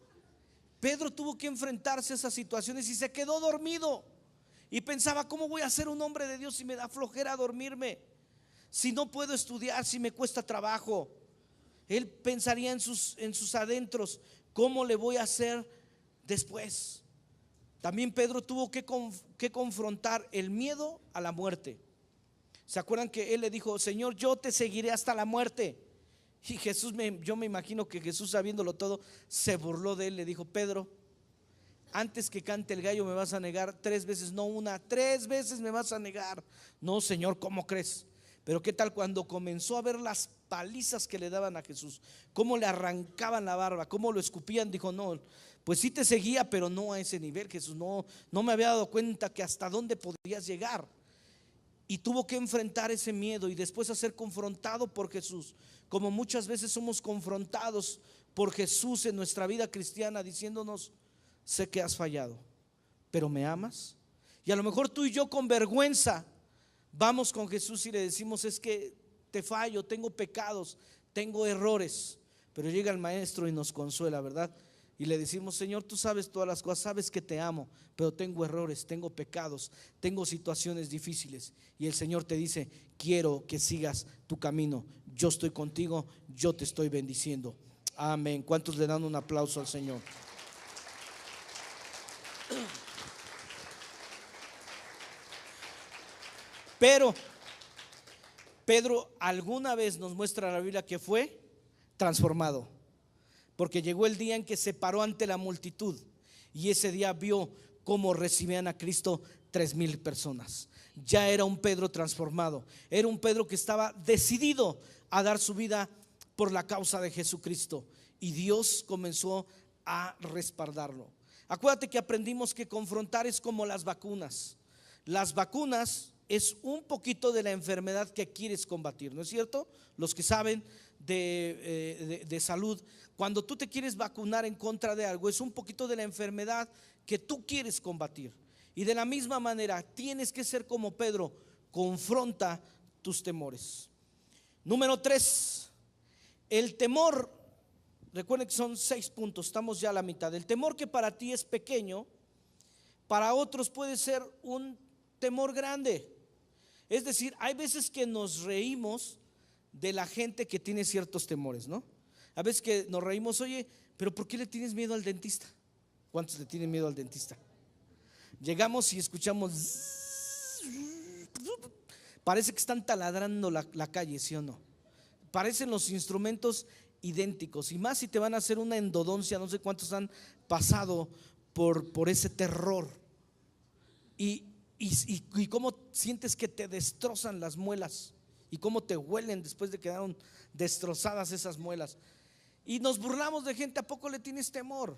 Pedro tuvo que enfrentarse a esas situaciones y se quedó dormido. Y pensaba: ¿cómo voy a ser un hombre de Dios si me da flojera dormirme? Si no puedo estudiar, si me cuesta trabajo. Él pensaría en sus adentros: ¿cómo le voy a hacer después? También Pedro tuvo que confrontar el miedo a la muerte. ¿Se acuerdan que él le dijo: Señor, yo te seguiré hasta la muerte? Y yo me imagino que Jesús, sabiéndolo todo, se burló de él. Le dijo: Pedro, antes que cante el gallo me vas a negar 3 veces, no una, 3 veces me vas a negar. No, Señor, ¿cómo crees? Pero qué tal cuando comenzó a ver las palizas que le daban a Jesús, cómo le arrancaban la barba, cómo lo escupían. Dijo: no, pues sí te seguía, pero no a ese nivel, Jesús. No me había dado cuenta que hasta dónde podrías llegar. Y tuvo que enfrentar ese miedo y después a ser confrontado por Jesús, como muchas veces somos confrontados por Jesús en nuestra vida cristiana, diciéndonos: sé que has fallado, pero ¿me amas? Y a lo mejor tú y yo con vergüenza vamos con Jesús y le decimos: es que te fallo, tengo pecados, tengo errores. Pero llega el maestro y nos consuela, ¿verdad? Y le decimos: Señor, tú sabes todas las cosas, sabes que te amo, pero tengo errores, tengo pecados, tengo situaciones difíciles. Y el Señor te dice: quiero que sigas tu camino, yo estoy contigo, yo te estoy bendiciendo. Amén. ¿Cuántos le dan un aplauso al Señor? Pero Pedro alguna vez nos muestra la Biblia que fue transformado, porque llegó el día en que se paró ante la multitud y ese día vio cómo recibían a Cristo 3,000 personas. Ya era un Pedro transformado, era un Pedro que estaba decidido a dar su vida por la causa de Jesucristo, y Dios comenzó a respaldarlo. Acuérdate que aprendimos que confrontar es como las vacunas. Las vacunas es un poquito de la enfermedad que quieres combatir, ¿no es cierto? Los que saben de salud, cuando tú te quieres vacunar en contra de algo, es un poquito de la enfermedad que tú quieres combatir. Y de la misma manera tienes que ser como Pedro, confronta tus temores. Número 3, el temor. Recuerden que son 6 puntos, estamos ya a la mitad. El temor que para ti es pequeño, para otros puede ser un temor grande. Es decir, hay veces que nos reímos de la gente que tiene ciertos temores, ¿no? A veces que nos reímos: oye, pero ¿por qué le tienes miedo al dentista? ¿Cuántos le tienen miedo al dentista? Llegamos y escuchamos, parece que están taladrando la calle, ¿sí o no? Parecen los instrumentos idénticos, y más si te van a hacer una endodoncia. No sé cuántos han pasado por ese terror. Y cómo sientes que te destrozan las muelas y cómo te huelen después de que quedaron destrozadas esas muelas. Y nos burlamos de gente. ¿A poco le tienes temor?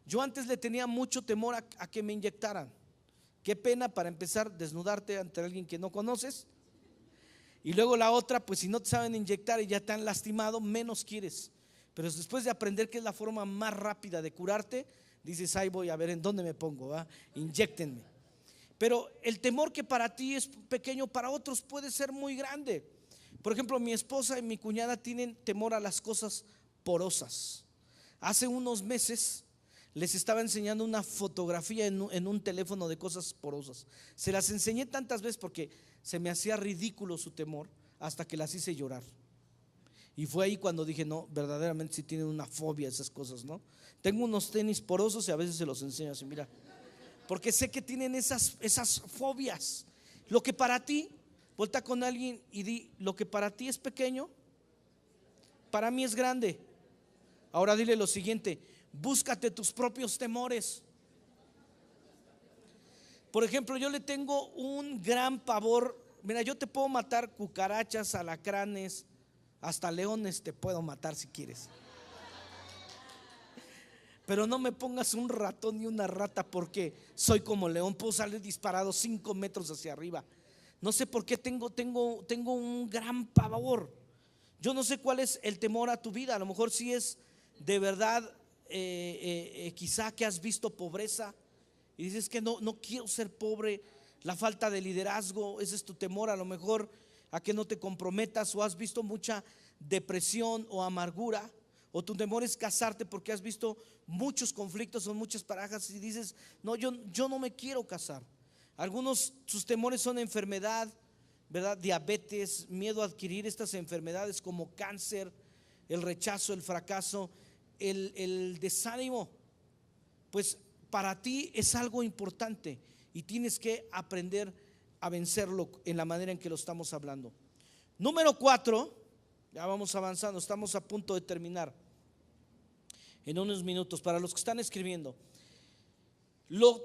Yo antes le tenía mucho temor a que me inyectaran. Qué pena, para empezar, desnudarte ante alguien que no conoces. Y luego la otra, pues si no te saben inyectar y ya te han lastimado, menos quieres. Pero después de aprender que es la forma más rápida de curarte, dices: ahí voy a ver en dónde me pongo, ¿va? Inyéctenme. Pero el temor que para ti es pequeño, para otros puede ser muy grande. Por ejemplo, mi esposa y mi cuñada tienen temor a las cosas porosas. Hace unos meses les estaba enseñando una fotografía en un teléfono de cosas porosas. Se las enseñé tantas veces porque se me hacía ridículo su temor, hasta que las hice llorar. Y fue ahí cuando dije: no, verdaderamente sí tienen una fobia a esas cosas, ¿no? Tengo unos tenis porosos y a veces se los enseño así, mira, porque sé que tienen esas fobias. Lo que para ti, voltea con alguien y di: lo que para ti es pequeño, para mí es grande. Ahora dile lo siguiente: búscate tus propios temores. Por ejemplo, yo le tengo un gran pavor. Mira, yo te puedo matar cucarachas, alacranes, hasta leones te puedo matar si quieres. Pero no me pongas un ratón ni una rata, porque soy como león, puedo salir disparado 5 metros hacia arriba. No sé por qué tengo un gran pavor. Yo no sé cuál es el temor a tu vida. A lo mejor sí es de verdad, quizá que has visto pobreza y dices que no quiero ser pobre. La falta de liderazgo, ese es tu temor. A lo mejor a que no te comprometas, o has visto mucha depresión o amargura. O tu temor es casarte porque has visto muchos conflictos o muchas parejas y dices: no, yo no me quiero casar. Algunos, sus temores son enfermedad, ¿verdad? Diabetes, miedo a adquirir estas enfermedades como cáncer, el rechazo, el fracaso, el desánimo. Pues para ti es algo importante y tienes que aprender a vencerlo en la manera en que lo estamos hablando. Número 4, Ya vamos avanzando, estamos a punto de terminar en unos minutos. Para los que están escribiendo,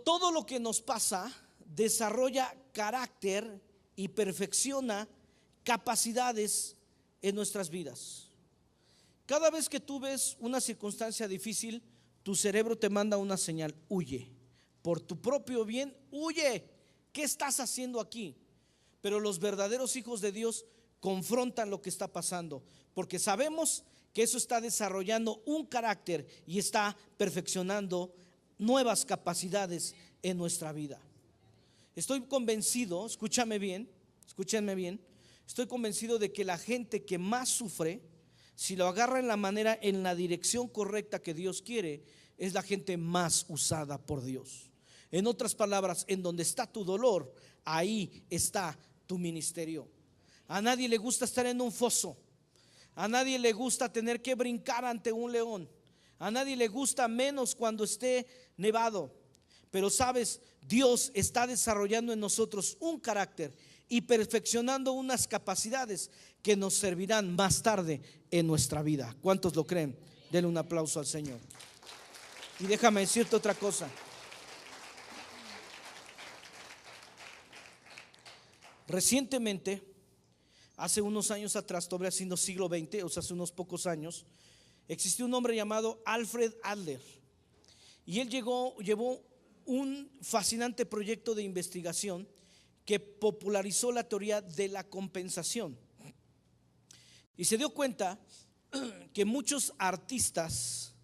todo lo que nos pasa desarrolla carácter y perfecciona capacidades en nuestras vidas. Cada vez que tú ves una circunstancia difícil, tu cerebro te manda una señal: huye, por tu propio bien, huye. ¿Qué estás haciendo aquí? Pero los verdaderos hijos de Dios confrontan lo que está pasando, porque sabemos que eso está desarrollando un carácter y está perfeccionando nuevas capacidades en nuestra vida. Estoy convencido, escúchame bien, escúchenme bien, estoy convencido de que la gente que más sufre, si lo agarra en la dirección correcta que Dios quiere, es la gente más usada por Dios. En otras palabras, en donde está tu dolor, ahí está tu ministerio. A nadie le gusta estar en un foso. A nadie le gusta tener que brincar ante un león. A nadie le gusta, menos cuando esté nevado. Pero sabes, Dios está desarrollando en nosotros un carácter y perfeccionando unas capacidades que nos servirán más tarde en nuestra vida. ¿Cuántos lo creen? Denle un aplauso al Señor. Y déjame decirte otra cosa. Recientemente, hace unos años atrás, todavía haciendo siglo XX, o sea, hace unos pocos años, existió un hombre llamado Alfred Adler. Y él llevó un fascinante proyecto de investigación que popularizó la teoría de la compensación. Y se dio cuenta que muchos artistas,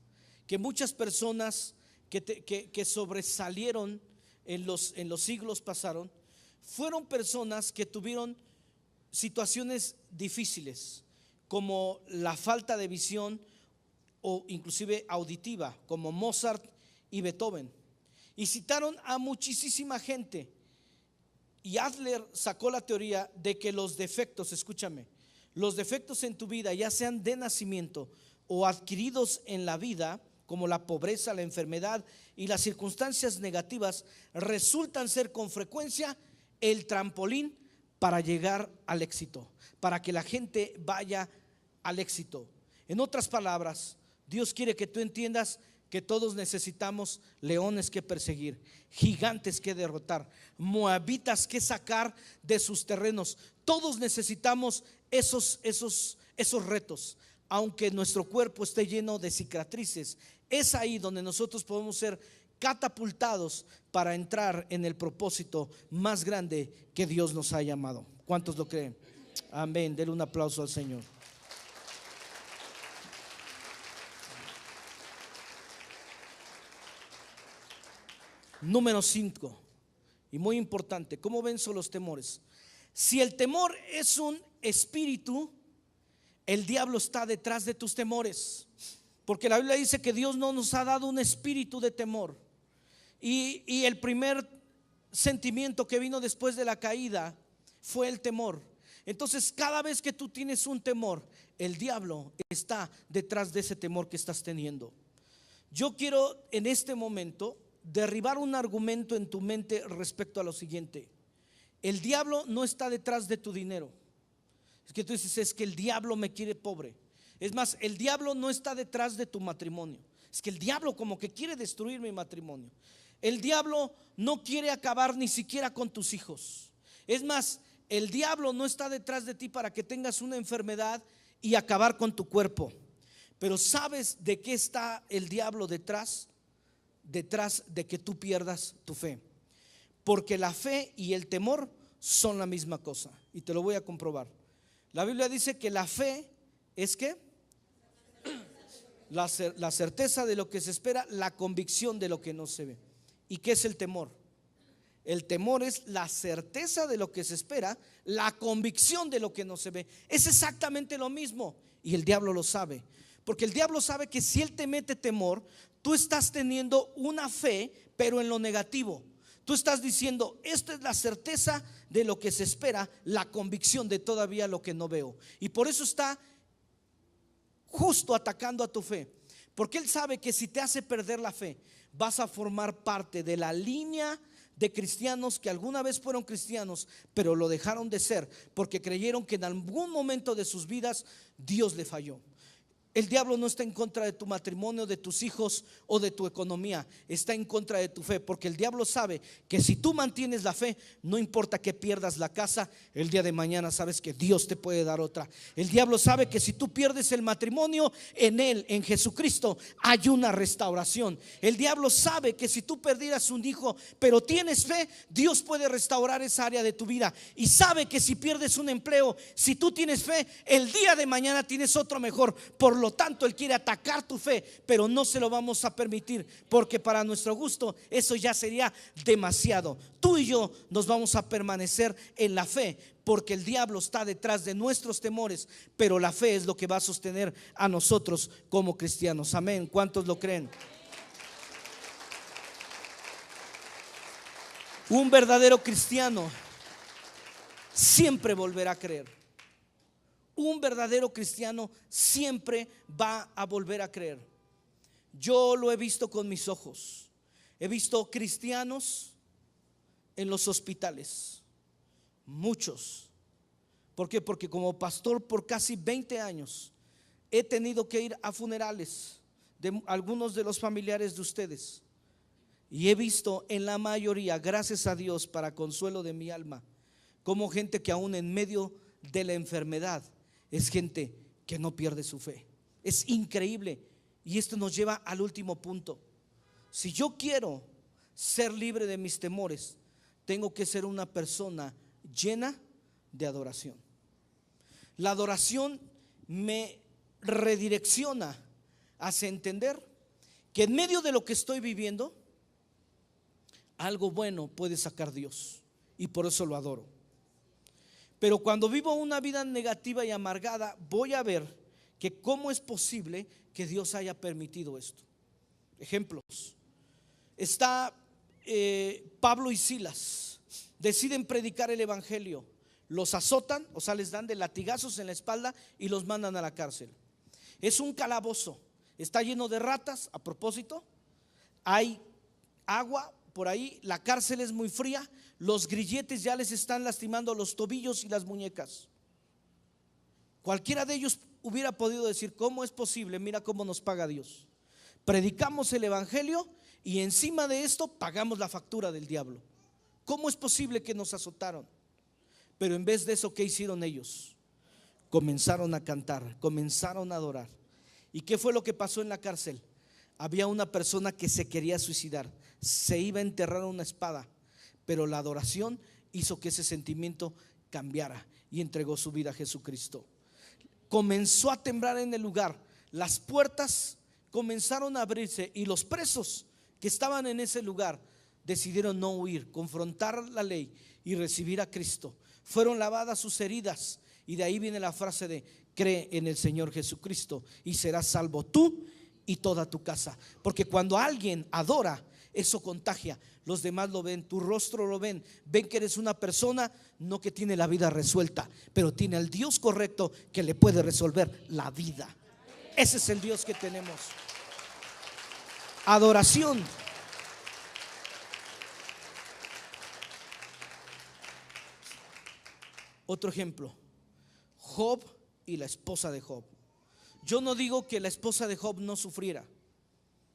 que muchas personas que sobresalieron en los siglos pasaron, fueron personas que tuvieron situaciones difíciles, como la falta de visión o inclusive auditiva, como Mozart y Beethoven. Y citaron a muchísima gente. Y Adler sacó la teoría de que los defectos, escúchame, los defectos en tu vida, ya sean de nacimiento o adquiridos en la vida, como la pobreza, la enfermedad y las circunstancias negativas, resultan ser con frecuencia el trampolín para llegar al éxito, para que la gente vaya al éxito. En otras palabras, Dios quiere que tú entiendas que todos necesitamos leones que perseguir, gigantes que derrotar, moabitas que sacar de sus terrenos. Todos necesitamos esos retos. Aunque nuestro cuerpo esté lleno de cicatrices, es ahí donde nosotros podemos ser catapultados para entrar en el propósito más grande que Dios nos ha llamado. ¿Cuántos lo creen? Amén. Denle un aplauso al Señor. Número 5, y muy importante: ¿cómo venzo los temores? Si el temor es un espíritu, el diablo está detrás de tus temores, porque la Biblia dice que Dios no nos ha dado un espíritu de temor. Y el primer sentimiento que vino después de la caída fue el temor. Entonces, cada vez que tú tienes un temor, el diablo está detrás de ese temor que estás teniendo. Yo quiero en este momento derribar un argumento en tu mente respecto a lo siguiente: el diablo no está detrás de tu dinero. Es que tú dices: es que el diablo me quiere pobre. Es más, el diablo no está detrás de tu matrimonio. Es que el diablo como que quiere destruir mi matrimonio. El diablo no quiere acabar ni siquiera con tus hijos. Es más, el diablo no está detrás de ti para que tengas una enfermedad y acabar con tu cuerpo. Pero ¿sabes de qué está el diablo detrás? Detrás de que tú pierdas tu fe. Porque la fe y el temor son la misma cosa. Y te lo voy a comprobar. La Biblia dice que la fe es ¿qué? La certeza de lo que se espera, la convicción de lo que no se ve. ¿Y qué es el temor? El temor es la certeza de lo que se espera, la convicción de lo que no se ve. Es exactamente lo mismo. Y el diablo lo sabe. Porque el diablo sabe que si él te mete temor, tú estás teniendo una fe, pero en lo negativo. Tú estás diciendo: esta es la certeza de lo que se espera, la convicción de todavía lo que no veo. Y por eso está justo atacando a tu fe. Porque él sabe que si te hace perder la fe, vas a formar parte de la línea de cristianos que alguna vez fueron cristianos, pero lo dejaron de ser porque creyeron que en algún momento de sus vidas Dios le falló. El diablo no está en contra de tu matrimonio, de tus hijos o de tu economía. Está en contra de tu fe, porque el diablo sabe que si tú mantienes la fe, no importa que pierdas la casa, el día de mañana sabes que Dios te puede dar otra. El diablo sabe que si tú pierdes el matrimonio, en Él, en Jesucristo, hay una restauración. El diablo sabe que si tú perdieras un hijo, pero tienes fe, Dios puede restaurar esa área de tu vida. Y sabe que si pierdes un empleo, si tú tienes fe, el día de mañana tienes otro mejor. Por lo tanto, Él quiere atacar tu fe, pero no se lo vamos a permitir, porque para nuestro gusto eso ya sería demasiado. Tú y yo nos vamos a permanecer en la fe, porque el diablo está detrás de nuestros temores, pero la fe es lo que va a sostener a nosotros como cristianos. Amén. ¿Cuántos lo creen? Un verdadero cristiano siempre volverá a creer. Un verdadero cristiano siempre va a volver a creer. Yo lo he visto con mis ojos. He visto cristianos en los hospitales, muchos. ¿Por qué? Porque como pastor por casi 20 años he tenido que ir a funerales de algunos de los familiares de ustedes, y he visto en la mayoría, gracias a Dios, para consuelo de mi alma, como gente que aún en medio de la enfermedad es gente que no pierde su fe. Es increíble. Y esto nos lleva al último punto. Si yo quiero ser libre de mis temores, tengo que ser una persona llena de adoración. La adoración me redirecciona hacia entender que en medio de lo que estoy viviendo, algo bueno puede sacar Dios, y por eso lo adoro. Pero cuando vivo una vida negativa y amargada, voy a ver que cómo es posible que Dios haya permitido esto. Ejemplos. Está Pablo y Silas, deciden predicar el evangelio, los azotan, o sea, les dan de latigazos en la espalda y los mandan a la cárcel. Es un calabozo, está lleno de ratas. A propósito, hay agua por ahí, la cárcel es muy fría, los grilletes ya les están lastimando los tobillos y las muñecas. Cualquiera de ellos hubiera podido decir: ¿cómo es posible? Mira cómo nos paga Dios. Predicamos el evangelio y encima de esto pagamos la factura del diablo. ¿Cómo es posible que nos azotaron? Pero en vez de eso, ¿qué hicieron ellos? Comenzaron a cantar, comenzaron a adorar. ¿Y qué fue lo que pasó en la cárcel? Había una persona que se quería suicidar, se iba a enterrar una espada, pero la adoración hizo que ese sentimiento cambiara y entregó su vida a Jesucristo. Comenzó a temblar en el lugar, las puertas comenzaron a abrirse y los presos que estaban en ese lugar decidieron no huir, confrontar la ley y recibir a Cristo. Fueron lavadas sus heridas, y de ahí viene la frase de: cree en el Señor Jesucristo y serás salvo tú y toda tu casa. Porque cuando alguien adora, eso contagia. Los demás lo ven, tu rostro lo ven, ven que eres una persona no que tiene la vida resuelta, pero tiene al Dios correcto que le puede resolver la vida. Ese es el Dios que tenemos. Adoración. Otro ejemplo: Job y la esposa de Job. Yo no digo que la esposa de Job no sufriera,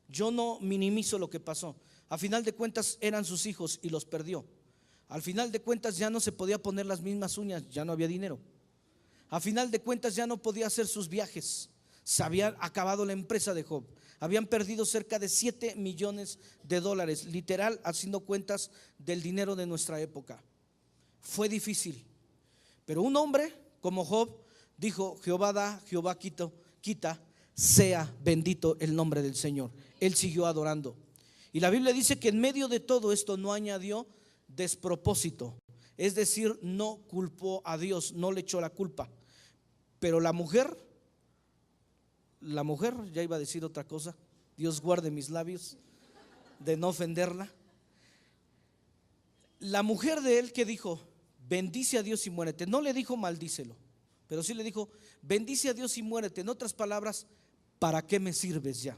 yo no minimizo lo que pasó. A final de cuentas eran sus hijos y los perdió. Al final de cuentas ya no se podía poner las mismas uñas, ya no había dinero. A final de cuentas ya no podía hacer sus viajes. Se había acabado la empresa de Job. Habían perdido cerca de 7 millones de dólares, literal, haciendo cuentas del dinero de nuestra época. Fue difícil. Pero un hombre como Job dijo: Jehová da, Jehová quita, sea bendito el nombre del Señor. Él siguió adorando. Y la Biblia dice que en medio de todo esto no añadió despropósito, es decir, no culpó a Dios, no le echó la culpa. Pero la mujer, ya iba a decir otra cosa, Dios guarde mis labios de no ofenderla. La mujer de él, que dijo: bendice a Dios y muérete. No le dijo maldícelo, pero sí le dijo: bendice a Dios y muérete. En otras palabras, ¿para qué me sirves ya?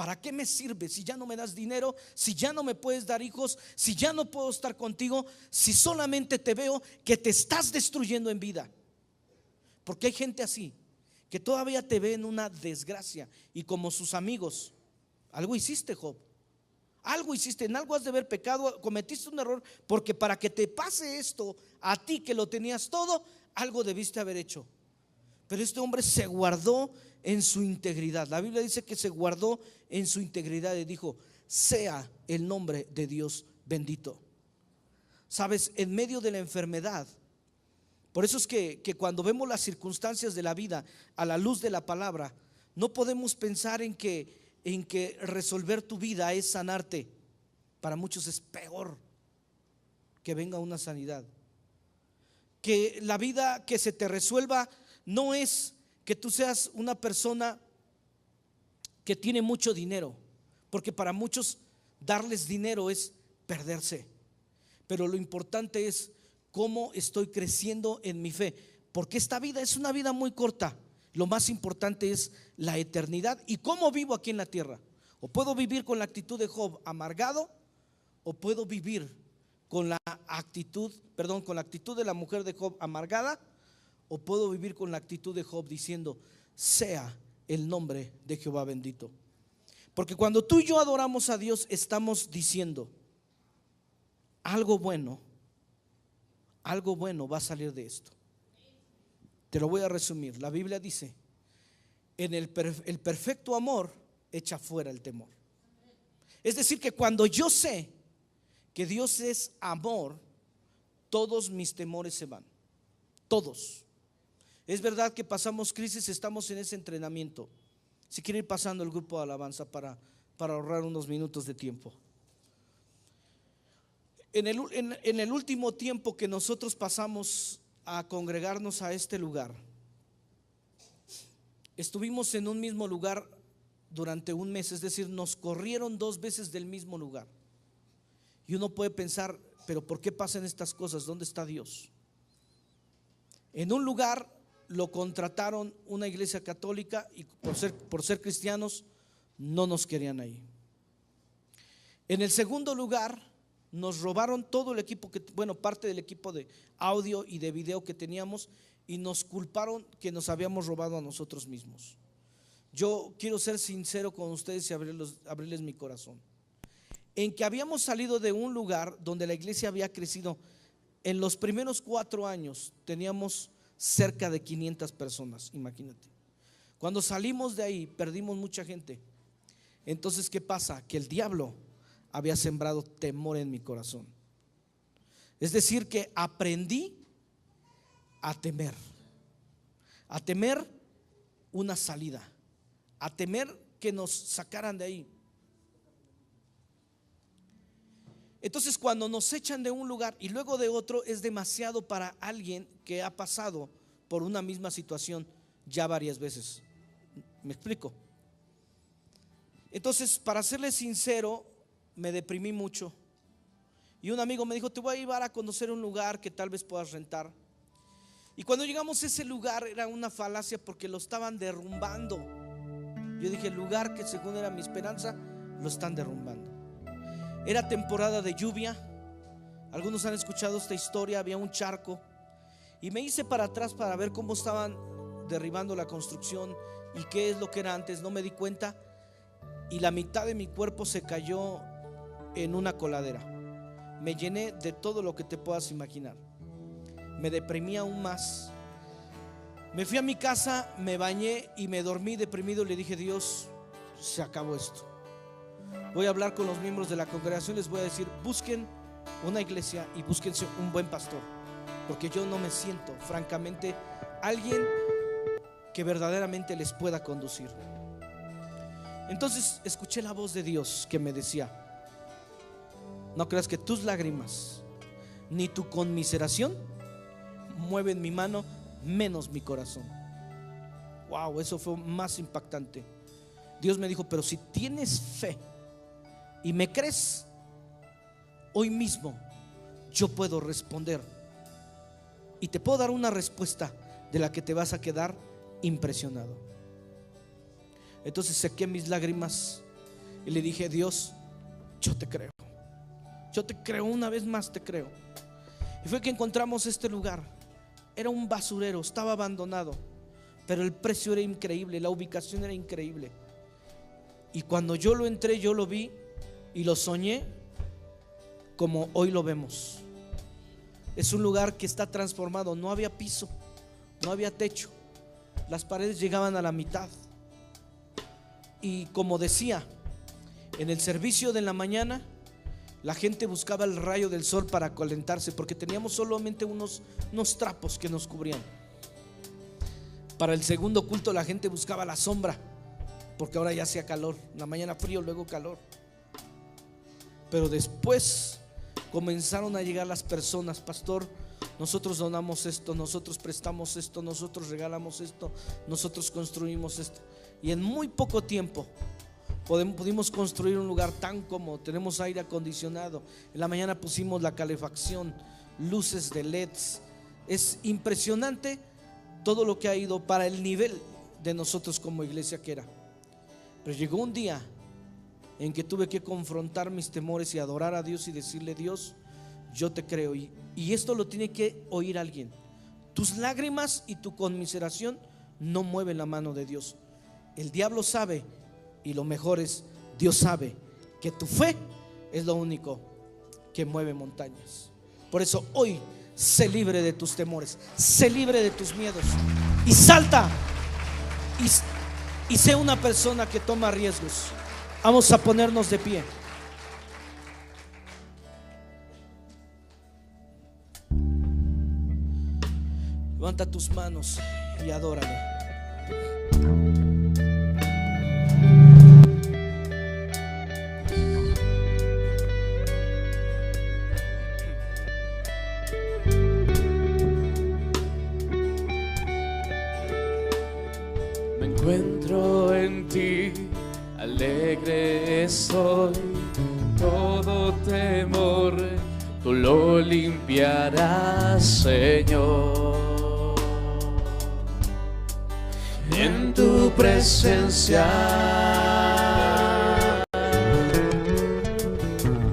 ¿para qué me sirve si ya no me das dinero, si ya no me puedes dar hijos, si ya no puedo estar contigo, si solamente te veo que te estás destruyendo en vida? Porque hay gente así, que todavía te ve en una desgracia. Y como sus amigos, algo hiciste, Job, algo hiciste, en algo has de haber pecado, cometiste un error, porque para que te pase esto a ti que lo tenías todo, algo debiste haber hecho. Pero este hombre se guardó en su integridad. La Biblia dice que se guardó en su integridad y dijo: sea el nombre de Dios bendito. Sabes, en medio de la enfermedad, por eso es que cuando vemos las circunstancias de la vida a la luz de la palabra, no podemos pensar en que resolver tu vida es sanarte. Para muchos es peor que venga una sanidad. Que la vida que se te resuelva no es que tú seas una persona que tiene mucho dinero, porque para muchos darles dinero es perderse. Pero lo importante es cómo estoy creciendo en mi fe, porque esta vida es una vida muy corta. Lo más importante es la eternidad y cómo vivo aquí en la tierra. O puedo vivir con la actitud de Job, amargado, o puedo vivir con la actitud de la mujer de Job, amargada, o puedo vivir con la actitud de Job diciendo: sea el nombre de Jehová bendito. Porque cuando tú y yo adoramos a Dios, estamos diciendo: algo bueno va a salir de esto. Te lo voy a resumir. La Biblia dice: el perfecto amor echa fuera el temor. Es decir, que cuando yo sé que Dios es amor, todos mis temores se van. Todos. Es verdad que pasamos crisis, estamos en ese entrenamiento. Si quiere ir pasando el grupo de alabanza para ahorrar unos minutos de tiempo. En el último tiempo que nosotros pasamos a congregarnos a este lugar, estuvimos en un mismo lugar durante un mes. Es decir, nos corrieron 2 veces del mismo lugar. Y uno puede pensar: pero ¿por qué pasan estas cosas? ¿Dónde está Dios? En un lugar lo contrataron una iglesia católica y por ser cristianos no nos querían ahí. En el segundo lugar nos robaron todo el equipo, parte del equipo de audio y de video que teníamos, y nos culparon que nos habíamos robado a nosotros mismos. Yo quiero ser sincero con ustedes y abrirles mi corazón. En que habíamos salido de un lugar donde la iglesia había crecido. En los primeros 4 años teníamos cerca de 500 personas, imagínate. Cuando salimos de ahí perdimos mucha gente. Entonces, ¿qué pasa? Que el diablo había sembrado temor en mi corazón. Es decir, que aprendí a temer una salida, a temer que nos sacaran de ahí. Entonces, cuando nos echan de un lugar y luego de otro, es demasiado para alguien que ha pasado por una misma situación ya varias veces. ¿Me explico? Entonces, para serles sincero, me deprimí mucho. Y un amigo me dijo: te voy a llevar a conocer un lugar que tal vez puedas rentar. Y cuando llegamos a ese lugar era una falacia, porque lo estaban derrumbando. Yo dije: el lugar que según era mi esperanza, lo están derrumbando. Era temporada de lluvia. Algunos han escuchado esta historia. Había un charco y me hice para atrás para ver cómo estaban derribando la construcción y qué es lo que era antes. No me di cuenta y la mitad de mi cuerpo se cayó en una coladera. Me llené de todo lo que te puedas imaginar. Me deprimí aún más. Me fui a mi casa, me bañé y me dormí deprimido. Le dije: Dios, se acabó esto. Voy a hablar con los miembros de la congregación, les voy a decir: busquen una iglesia y búsquense un buen pastor, porque yo no me siento, francamente, alguien que verdaderamente les pueda conducir. Entonces escuché la voz de Dios que me decía: no creas que tus lágrimas ni tu conmiseración mueven mi mano, menos mi corazón. Wow, eso fue más impactante. Dios me dijo: pero si tienes fe y me crees, hoy mismo yo puedo responder y te puedo dar una respuesta de la que te vas a quedar impresionado. Entonces sequé mis lágrimas Y le dije: Dios, yo te creo, una vez más te creo. Y fue que encontramos este lugar. Era un basurero, estaba abandonado, pero el precio era increíble, la ubicación era increíble. Y cuando yo lo entré, yo lo vi y lo soñé como hoy lo vemos. Es un lugar que está transformado. No había piso, no había techo, las paredes llegaban a la mitad. Y como decía, en el servicio de la mañana la gente buscaba el rayo del sol para calentarse, porque teníamos solamente unos trapos que nos cubrían. Para el segundo culto la gente buscaba la sombra, porque ahora ya hacía calor. En la mañana frío, luego calor. Pero después comenzaron a llegar las personas: pastor, nosotros donamos esto, nosotros prestamos esto, nosotros regalamos esto, nosotros construimos esto. Y en muy poco tiempo pudimos construir un lugar tan cómodo. Tenemos aire acondicionado, en la mañana pusimos la calefacción, luces de LEDs. Es impresionante todo lo que ha ido para el nivel de nosotros como iglesia que era. Pero llegó un día en que tuve que confrontar mis temores y adorar a Dios y decirle: Dios, yo te creo. Y esto lo tiene que oír alguien. Tus lágrimas y tu conmiseración no mueven la mano de Dios. El diablo sabe, y lo mejor es, Dios sabe que tu fe es lo único que mueve montañas. Por eso hoy sé libre de tus temores, sé libre de tus miedos, y salta y sé una persona que toma riesgos. Vamos a ponernos de pie. Levanta tus manos y adórale. Me encuentro en ti, alegre estoy, todo temor tú lo limpiarás, Señor. En tu presencia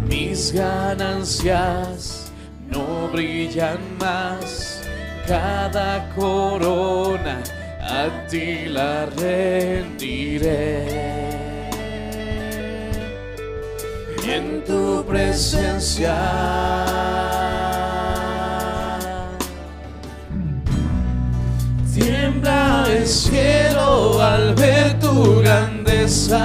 mis ganancias no brillan más, cada corona a ti la rendiré. En tu presencia tiembla el cielo al ver tu grandeza.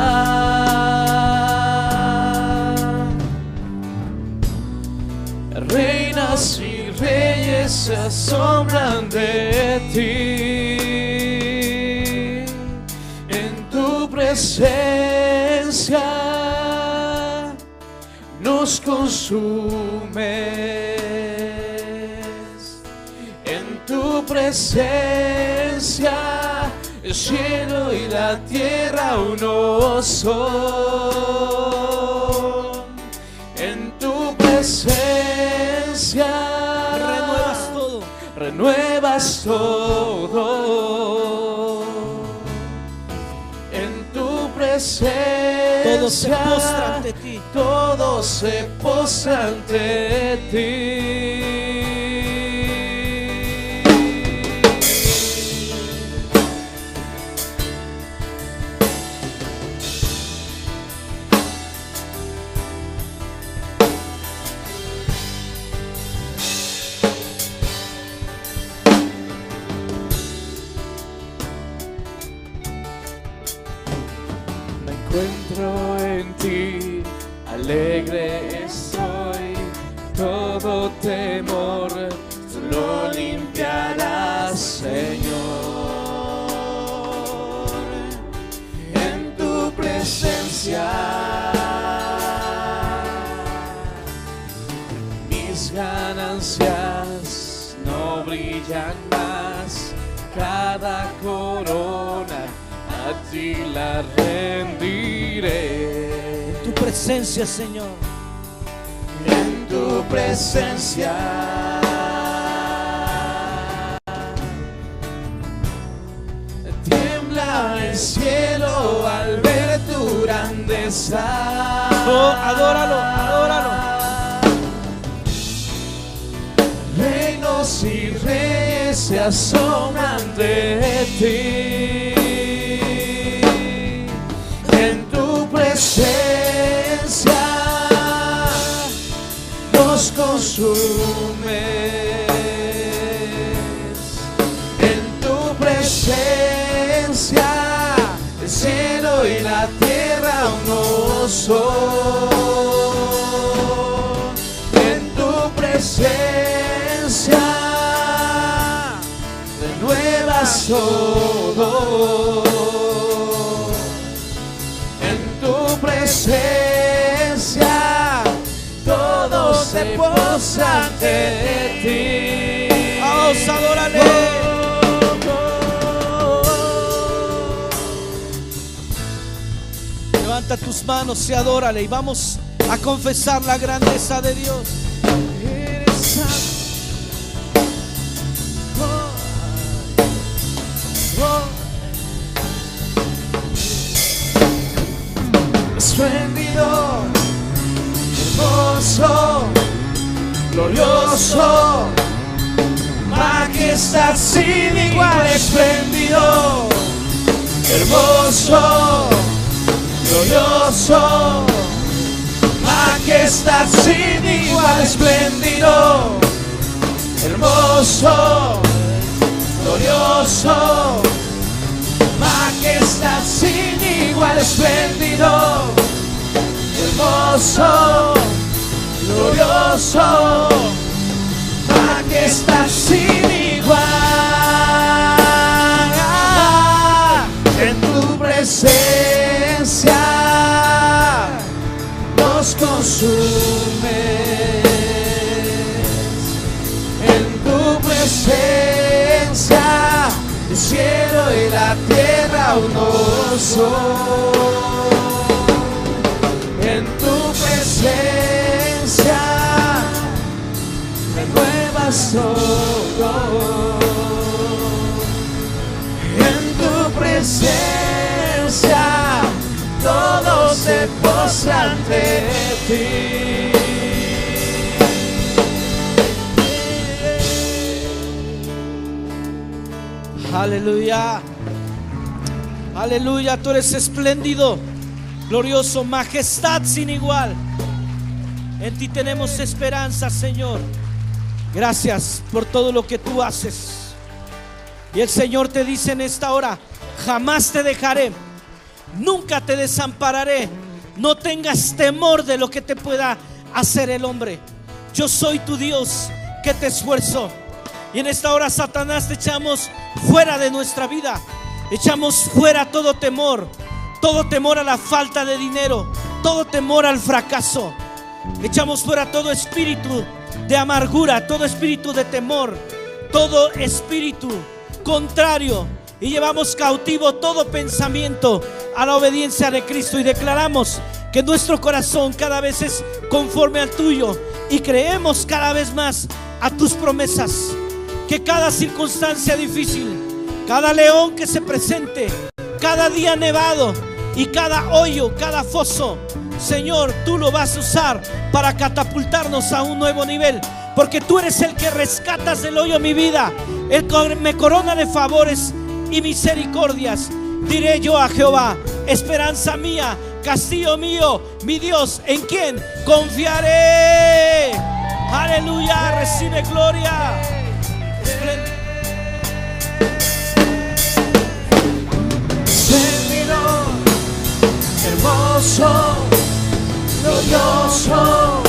Reinas y reyes se asombran de ti. En tu presencia nos consumes. En tu presencia el cielo y la tierra uno son. En tu presencia renuevas todo. En tu presencia todo se postra ante ti. Todo se postra ante ti. Encuentro en ti, alegre estoy, todo temor tú lo limpiarás, Señor. En tu presencia mis ganancias no brillan más, cada corona a ti la rendiré. En tu presencia, Señor. En tu presencia tiembla el cielo al ver tu grandeza. majestad. Oh, adóralo, adóralo. Reinos y reyes se asombran de ti. En tu presencia nos consumes. En tu presencia el cielo y la tierra uno son. En tu presencia renuevas todo. En tu presencia todos se postran ante ti. Vamos, adórale. Levanta tus manos y adórale y vamos a confesar la grandeza de Dios. Eres santo. Espléndido, hermoso, glorioso, majestad sin igual. Espléndido, hermoso, glorioso, majestad sin igual. Espléndido, hermoso, glorioso, majestad sin igual. Espléndido, hermoso, glorioso, majestad sin igual. En tu presencia nos consumes. En tu presencia el cielo y la tierra uno son. En tu presencia renuevas todo. En tu presencia todos se postran ante ti. Aleluya. Aleluya, tú eres espléndido, glorioso, majestad sin igual. En ti tenemos esperanza, Señor. Gracias por todo lo que tú haces. Y el Señor te dice en esta hora: jamás te dejaré, nunca te desampararé. No tengas temor de lo que te pueda hacer el hombre. Yo soy tu Dios que te esfuerzo. Y en esta hora, Satanás, te echamos fuera de nuestra vida. Echamos fuera todo temor a la falta de dinero, todo temor al fracaso. Echamos fuera todo espíritu de amargura, todo espíritu de temor, todo espíritu contrario, y llevamos cautivo todo pensamiento a la obediencia de Cristo, y declaramos que nuestro corazón cada vez es conforme al tuyo, y creemos cada vez más a tus promesas. Que cada circunstancia difícil, cada león que se presente, cada día nevado y cada hoyo, cada foso, Señor, tú lo vas a usar para catapultarnos a un nuevo nivel, porque tú eres el que rescatas del hoyo mi vida, el que me corona de favores y misericordias. Diré yo a Jehová: esperanza mía, castillo mío, mi Dios, en quien confiaré. Aleluya, recibe gloria. Espléndido, hermoso, glorioso,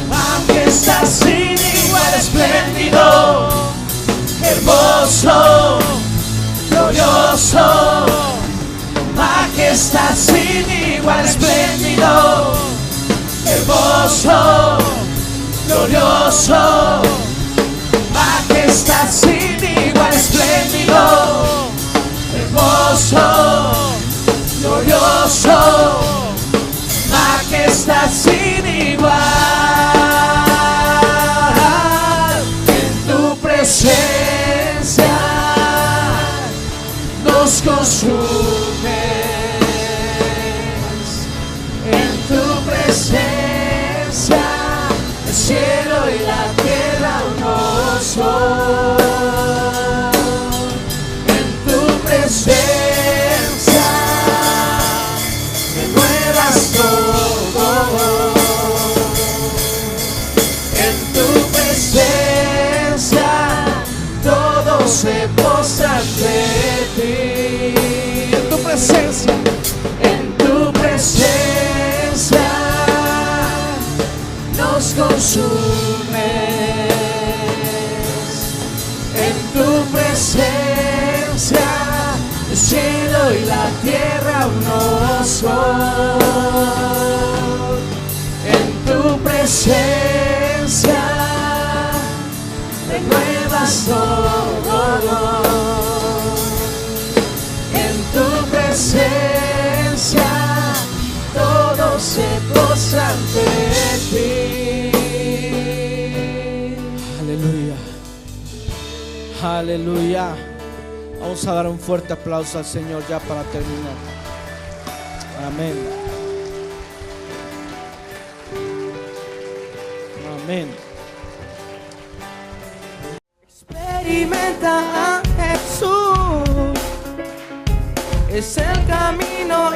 majestad sin igual. Espléndido, hermoso, glorioso, majestad sin igual. Espléndido, hermoso, glorioso, majestad sin igual. Espléndido, hermoso, glorioso, majestad sin igual. En tu presencia nos consumes. presencia, en tu presencia nos consumes. En tu presencia el cielo y la tierra uno son. En tu presencia renuevas todo. En tu presencia todos se postran ante ti. Aleluya. Aleluya. Vamos a dar un fuerte aplauso al Señor ya para terminar. Amén. Amén. Experimenta a Jesús, es el camino